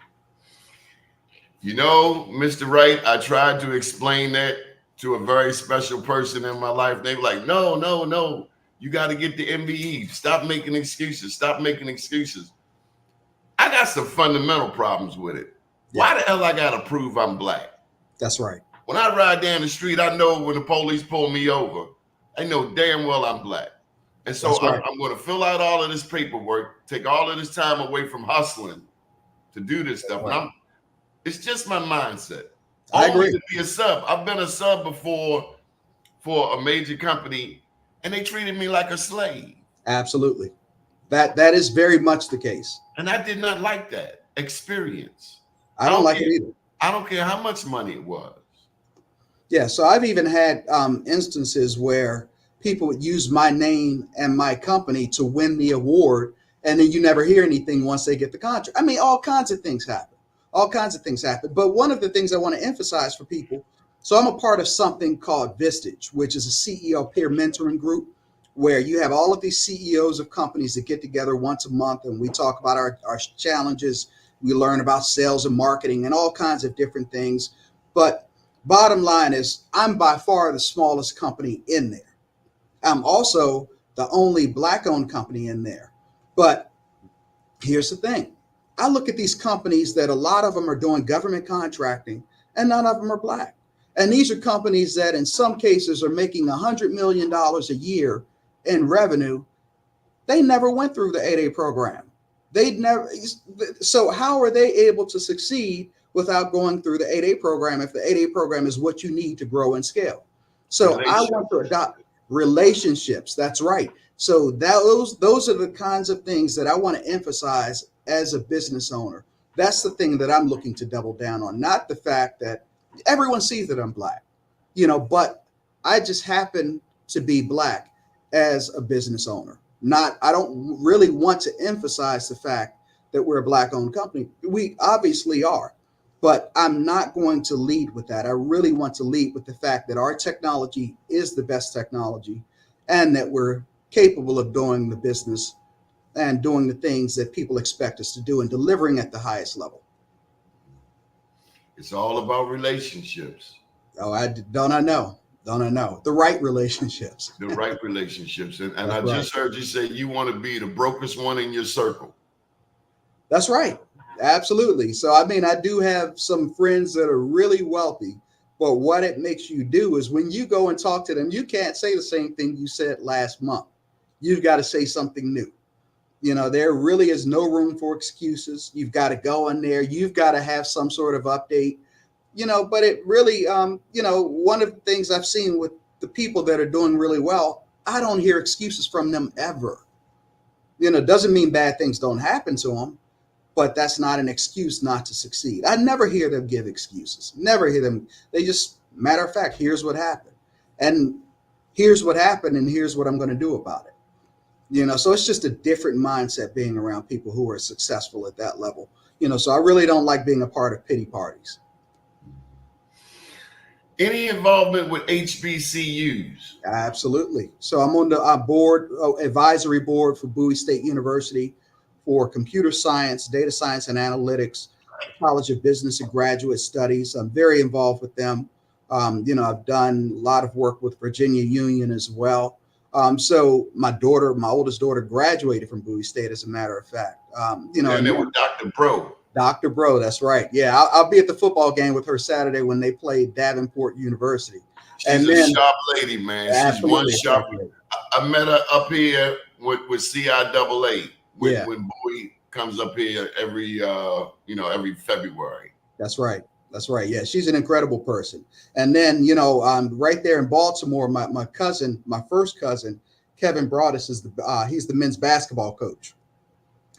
Speaker 3: Mr. Wright, I tried to explain that to a very special person in my life. They were like, no. You got to get the MBE. Stop making excuses. Stop making excuses. I got some fundamental problems with it. Yeah. Why the hell I got to prove I'm Black?
Speaker 8: That's right.
Speaker 3: When I ride down the street, I know when the police pull me over, I know damn well I'm Black. And so
Speaker 8: That's right.
Speaker 3: I'm going to fill out all of this paperwork, take all of this time away from hustling to do this stuff.
Speaker 8: Right.
Speaker 3: And it's just my mindset.
Speaker 8: I agree.
Speaker 3: Only to be a sub. I've been a sub before for a major company, and they treated me like a slave.
Speaker 8: Absolutely. That is very much the case.
Speaker 3: And I did not like that experience.
Speaker 8: I don't like it either.
Speaker 3: I don't care how much money it was.
Speaker 8: Yeah, so I've even had instances where people would use my name and my company to win the award, and then you never hear anything once they get the contract. I mean, all kinds of things happen. All kinds of things happen. But one of the things I want to emphasize for people, so I'm a part of something called Vistage, which is a CEO peer mentoring group where you have all of these CEOs of companies that get together once a month, and we talk about our challenges. We learn about sales and marketing and all kinds of different things. But bottom line is, I'm by far the smallest company in there. I'm also the only Black-owned company in there. But here's the thing. I look at these companies that a lot of them are doing government contracting, and none of them are Black. And these are companies that in some cases are making $100 million a year in revenue. They never went through the 8A program. They'd never. So how are they able to succeed without going through the 8A program if the 8A program is what you need to grow and scale? So I want to adopt relationships. That's right. So those are the kinds of things that I want to emphasize as a business owner. That's the thing that I'm looking to double down on, not the fact that everyone sees that I'm Black, but I just happen to be Black as a business owner. I don't really want to emphasize the fact that we're a Black-owned company. We obviously are, but I'm not going to lead with that. I really want to lead with the fact that our technology is the best technology and that we're capable of doing the business and doing the things that people expect us to do and delivering at the highest level.
Speaker 3: It's all about relationships.
Speaker 8: Oh, don't I know? The right relationships.
Speaker 3: The right relationships. And I
Speaker 8: That's
Speaker 3: just heard you say you want to be the brokest one in your circle.
Speaker 8: That's right. Absolutely. So, I mean, I do have some friends that are really wealthy, but what it makes you do is when you go and talk to them, you can't say the same thing you said last month. You've got to say something new. There really is no room for excuses. You've got to go in there. You've got to have some sort of update, but it really, one of the things I've seen with the people that are doing really well, I don't hear excuses from them ever. Doesn't mean bad things don't happen to them, but that's not an excuse not to succeed. I never hear them give excuses. Never hear them. They just, matter of fact, here's what happened. And here's what happened, and here's what I'm going to do about it. So it's just a different mindset being around people who are successful at that level. So I really don't like being a part of pity parties.
Speaker 3: Any involvement with HBCUs?
Speaker 8: Absolutely. So I'm on the advisory board for Bowie State University for computer science, data science and analytics, College of Business and Graduate Studies. I'm very involved with them. I've done a lot of work with Virginia Union as well. So my oldest daughter graduated from Bowie State, as a matter of fact. And
Speaker 3: then with Dr. Bro.
Speaker 8: Dr. Bro, that's right. Yeah, I'll be at the football game with her Saturday when they play Davenport University.
Speaker 3: She's a sharp lady, man. She's one sharp. I met her up here with CIAA when Bowie comes up here every February.
Speaker 8: That's right. That's right. Yeah, she's an incredible person. And then, right there in Baltimore, my first cousin, Kevin Broadus, he's the men's basketball coach.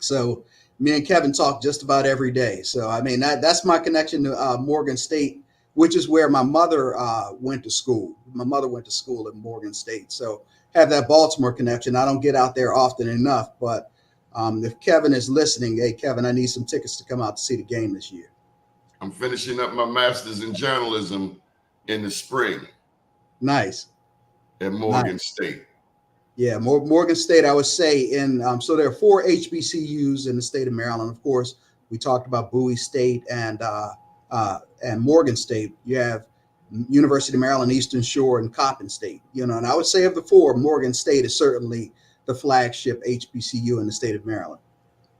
Speaker 8: So me and Kevin talk just about every day. So, I mean, that's my connection to Morgan State, which is where my mother went to school. My mother went to school at Morgan State. So have that Baltimore connection. I don't get out there often enough, but if Kevin is listening, hey, Kevin, I need some tickets to come out to see the game this year.
Speaker 3: I'm finishing up my master's in journalism in the spring.
Speaker 8: Nice.
Speaker 3: At Morgan State.
Speaker 8: Yeah, Morgan State, I would say, so there are 4 HBCUs in the state of Maryland. Of course, we talked about Bowie State and Morgan State. You have University of Maryland, Eastern Shore, and Coppin State. And I would say of the 4, Morgan State is certainly the flagship HBCU in the state of Maryland.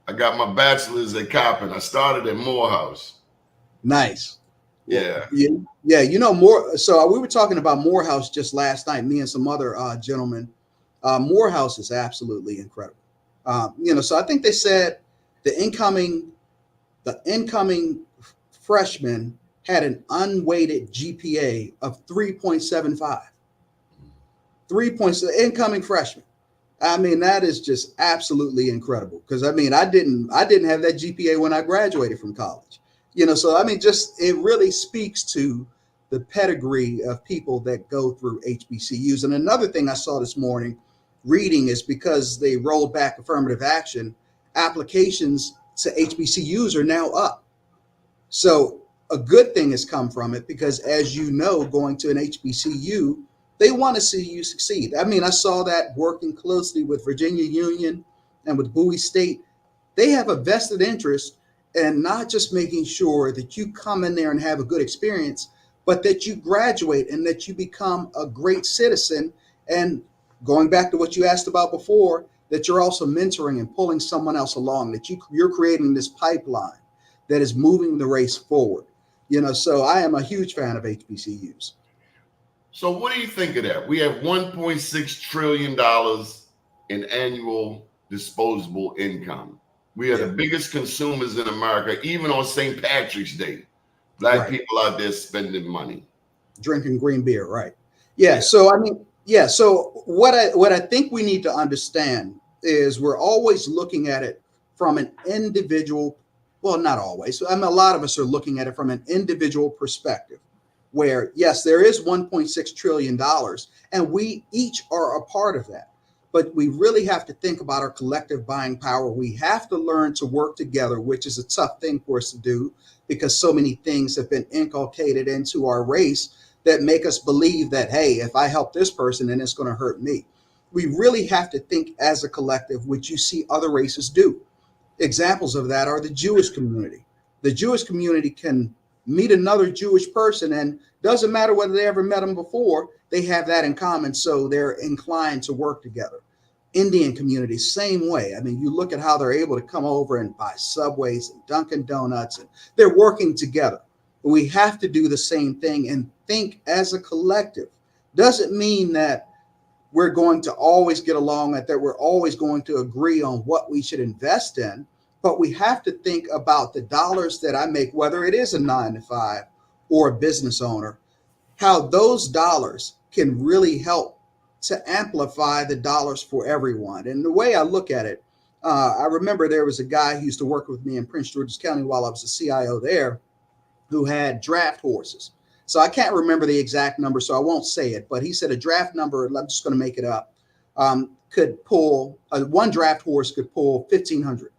Speaker 3: I got my bachelor's at Coppin. I started at Morehouse.
Speaker 8: Nice.
Speaker 3: Yeah.
Speaker 8: Yeah. More. So we were talking about Morehouse just last night, me and some other gentlemen. Morehouse is absolutely incredible. So I think they said the incoming freshman had an unweighted GPA of 3.75. 3 points, the incoming freshman. I mean, that is just absolutely incredible. Because I mean, I didn't have that GPA when I graduated from college. So I mean, just it really speaks to the pedigree of people that go through HBCUs. And another thing I saw this morning reading is because they rolled back affirmative action, applications to HBCUs are now up. So a good thing has come from it because, as you know, going to an HBCU, they want to see you succeed. I mean, I saw that working closely with Virginia Union and with Bowie State. They have a vested interest in not just making sure that you come in there and have a good experience, but that you graduate and that you become a great citizen. And going back to what you asked about before, that you're also mentoring and pulling someone else along, that you're creating this pipeline that is moving the race forward. So I am a huge fan of HBCUs.
Speaker 3: So what do you think of that? We have $1.6 trillion in annual disposable income. We are the biggest consumers in America, even on St. Patrick's Day. Black people out there spending money.
Speaker 8: Drinking green beer, right? Yeah. So I mean, so what I think we need to understand is we're always looking at it from an individual, well, not always. I mean, a lot of us are looking at it from an individual perspective, where yes, there is $1.6 trillion and we each are a part of that. But we really have to think about our collective buying power. We have to learn to work together, which is a tough thing for us to do because so many things have been inculcated into our race that make us believe that, hey, if I help this person, then it's going to hurt me. We really have to think as a collective, which you see other races do. Examples of that are the Jewish community. The Jewish community can meet another Jewish person, and doesn't matter whether they ever met them before, they have that in common, so they're inclined to work together. Indian community, same way. I mean, you look at how they're able to come over and buy Subways and Dunkin' Donuts, and they're working together. But we have to do the same thing and think as a collective. Doesn't mean that we're going to always get along, that we're always going to agree on what we should invest in, but we have to think about the dollars that I make, whether it is a 9-to-5 or a business owner, how those dollars can really help to amplify the dollars for everyone. And the way I look at it, I remember there was a guy who used to work with me in Prince George's County while I was a CIO there, who had draft horses. So I can't remember the exact number, so I won't say it, but he said a draft number, I'm just going to make it up, could pull, one draft horse could pull 1,500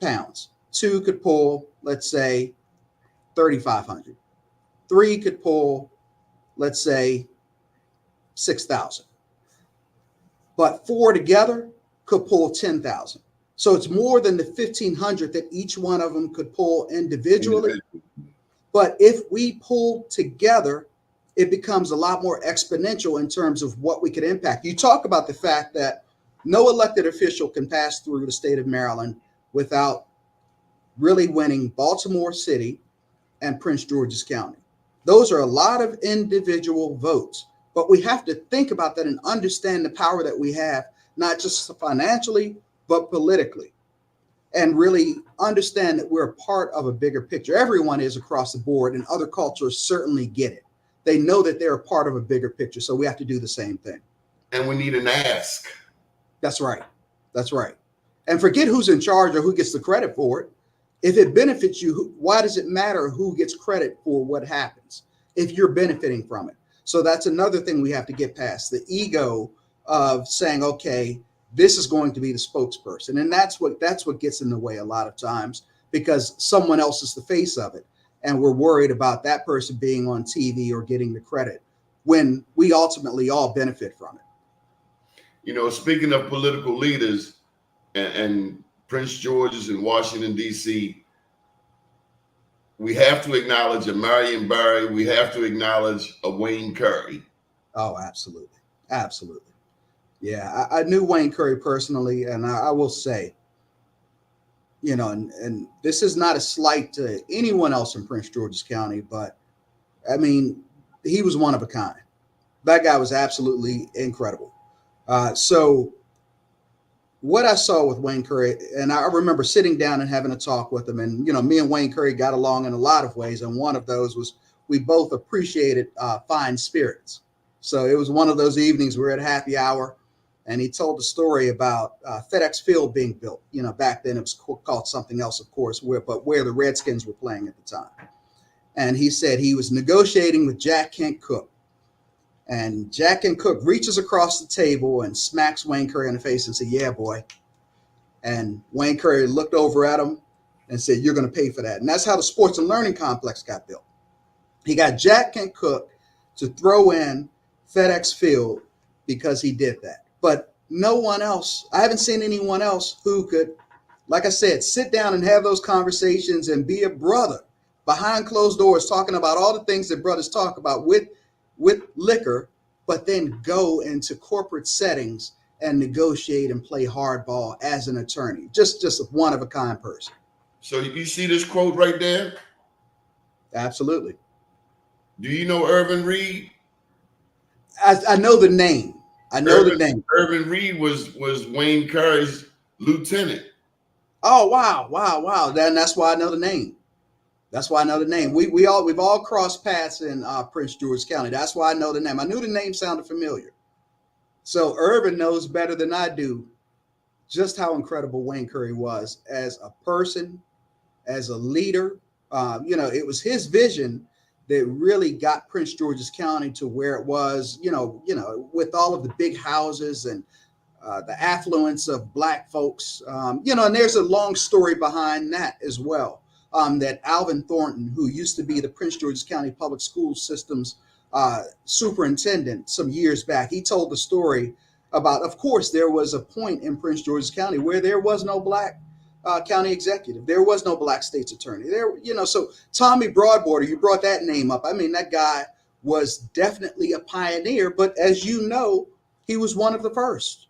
Speaker 8: pounds. Two could pull, let's say, 3,500. Three could pull, let's say, 6,000. But four together could pull 10,000. So it's more than the 1,500 that each one of them could pull individually. But if we pull together, it becomes a lot more exponential in terms of what we could impact. You talk about the fact that no elected official can pass through the state of Maryland without really winning Baltimore City and Prince George's County. Those are a lot of individual votes, but we have to think about that and understand the power that we have, not just financially, but politically, and really understand that we're a part of a bigger picture. Everyone is across the board, and other cultures certainly get it. They know that they're a part of a bigger picture, so we have to do the same thing.
Speaker 3: And we need an ask.
Speaker 8: That's right. That's right. And forget who's in charge or who gets the credit for it. If it benefits you, why does it matter who gets credit for what happens if you're benefiting from it? So that's another thing we have to get past, the ego of saying, okay, this is going to be the spokesperson. And that's what gets in the way a lot of times, because someone else is the face of it. And we're worried about that person being on TV or getting the credit when we ultimately all benefit from it.
Speaker 3: You know, speaking of political leaders and Prince George's in Washington, D.C., we have to acknowledge a Marion Barry. We have to acknowledge a Wayne Curry.
Speaker 8: Oh, absolutely. Absolutely. Yeah, I knew Wayne Curry personally, and I will say, you know, and this is not a slight to anyone else in Prince George's County, but I mean, he was one of a kind. That guy was absolutely incredible. So what I saw with Wayne Curry, and I remember sitting down and having a talk with him, and me and Wayne Curry got along in a lot of ways, and one of those was we both appreciated fine spirits. So it was one of those evenings we were at happy hour, and he told a story about FedEx Field being built. Back then it was called something else, of course, where the Redskins were playing at the time. And he said he was negotiating with Jack Kent Cooke. And Jack Kent Cooke reaches across the table and smacks Wayne Curry in the face and said, "Yeah, boy." And Wayne Curry looked over at him and said, "You're going to pay for that." And that's how the Sports and Learning Complex got built. He got Jack Kent Cooke to throw in FedEx Field because he did that. But no one else, I haven't seen anyone else who could, like I said, sit down and have those conversations and be a brother behind closed doors, talking about all the things that brothers talk about with liquor, but then go into corporate settings and negotiate and play hardball as an attorney. Just a one of a kind person.
Speaker 3: So you see this quote right there?
Speaker 8: Absolutely.
Speaker 3: Do you know Irvin Reed?
Speaker 8: I know the name. The name.
Speaker 3: Irvin Reed was Wayne Curry's lieutenant.
Speaker 8: Oh, wow. Then that's why I know the name. We've all crossed paths in Prince George's County. That's why I know the name. I knew the name sounded familiar. So Irvin knows better than I do just how incredible Wayne Curry was as a person, as a leader. It was his vision that really got Prince George's County to where it was, with all of the big houses and the affluence of Black folks, and there's a long story behind that as well. That Alvin Thornton, who used to be the Prince George's County Public School System's superintendent some years back, he told the story about, of course, there was a point in Prince George's County where there was no Black county executive. There was no Black state's attorney. So Tommy Broadwater, you brought that name up. I mean, that guy was definitely a pioneer, but as you know, he was one of the first.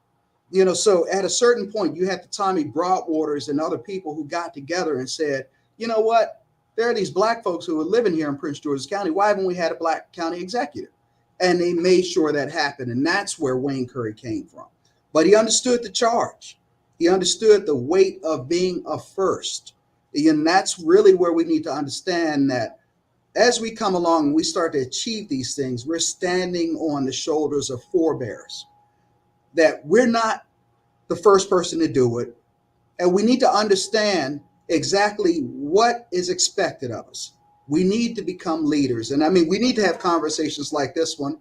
Speaker 8: So at a certain point, you had the Tommy Broadwaters and other people who got together and said, you know what? There are these Black folks who are living here in Prince George's County. Why haven't we had a Black county executive? And they made sure that happened. And that's where Wayne Curry came from. But he understood the charge. He understood the weight of being a first. And that's really where we need to understand that as we come along and we start to achieve these things, we're standing on the shoulders of forebears. That we're not the first person to do it. And we need to understand exactly what is expected of us. We need to become leaders. And I mean, we need to have conversations like this one,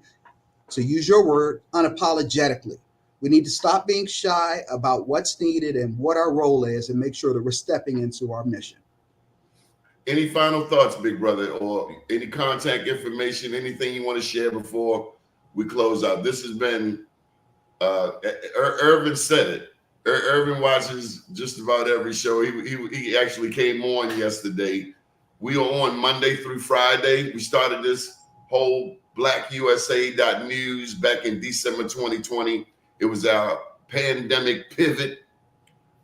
Speaker 8: to use your word, unapologetically. We need to stop being shy about what's needed and what our role is and make sure that we're stepping into our mission.
Speaker 3: Any final thoughts, big brother, or any contact information, anything you want to share before we close out? This has been, Irvin said it. Irvin watches just about every show. He actually came on yesterday. We are on Monday through Friday. We started this whole BlackUSA.news back in December 2020. It was our pandemic pivot.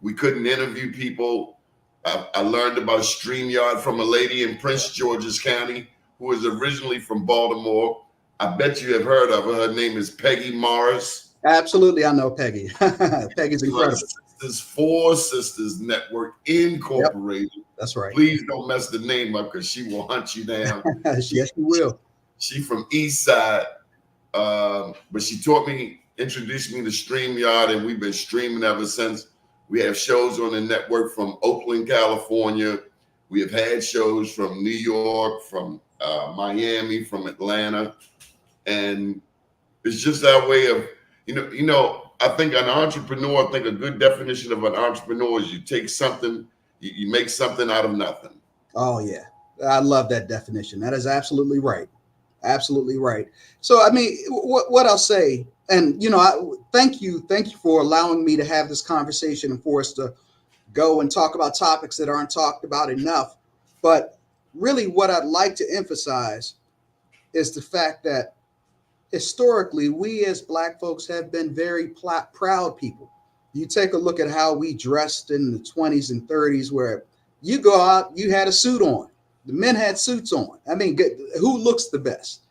Speaker 3: We couldn't interview people. I learned about StreamYard from a lady in Prince George's County who was originally from Baltimore. I bet you have heard of her. Her name is Peggy Morris.
Speaker 8: Absolutely, I know Peggy. Peggy's incredible.
Speaker 3: Four Sisters Network Incorporated.
Speaker 8: Yep, that's right.
Speaker 3: Please don't mess the name up because she will hunt you down.
Speaker 8: Yes, she will.
Speaker 3: She from East Side, but she introduced me to StreamYard, and we've been streaming ever since. We have shows on the network from Oakland, California. We have had shows from New York, from Miami, from Atlanta, and it's just our way of, I think a good definition of an entrepreneur is you take something, you make something out of nothing. Oh yeah,
Speaker 8: I love that definition. That is absolutely right. Absolutely right. So, I mean, what I'll say, and, thank you for allowing me to have this conversation and for us to go and talk about topics that aren't talked about enough. But really what I'd like to emphasize is the fact that historically, we as Black folks have been very proud people. You take a look at how we dressed in the 20s and 30s, where you go out, you had a suit on. The men had suits on. I mean, who looks the best?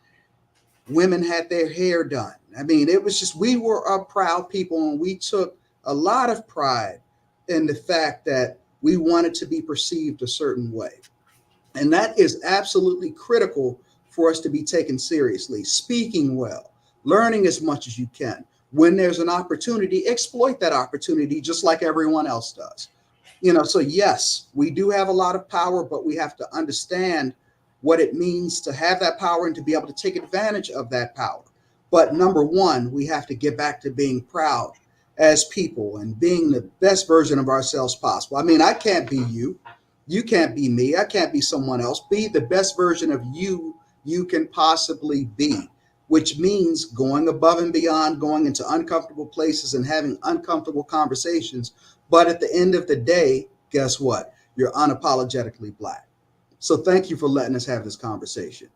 Speaker 8: Women had their hair done. I mean, it was just, we were a proud people, and we took a lot of pride in the fact that we wanted to be perceived a certain way. And that is absolutely critical for us to be taken seriously. Speaking well, learning as much as you can. When there's an opportunity, exploit that opportunity just like everyone else does. So yes, we do have a lot of power, but we have to understand what it means to have that power and to be able to take advantage of that power. But number one, we have to get back to being proud as people and being the best version of ourselves possible. I mean, I can't be you. You can't be me. I can't be someone else. Be the best version of you can possibly be, which means going above and beyond, going into uncomfortable places and having uncomfortable conversations. But at the end of the day, guess what? You're unapologetically Black. So thank you for letting us have this conversation.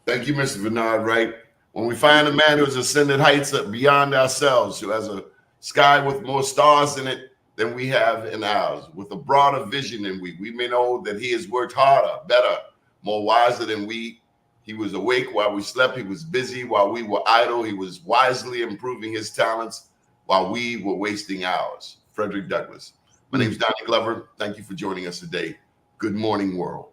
Speaker 3: Thank you, Mr. Vennard Wright. When we find a man who has ascended heights beyond ourselves, who has a sky with more stars in it than we have in ours, with a broader vision than we may know that he has worked harder, better, more wiser than we. He was awake while we slept. He was busy while we were idle. He was wisely improving his talents while we were wasting ours. Frederick Douglass. My name is Donnie Glover. Thank you for joining us today. Good morning, world.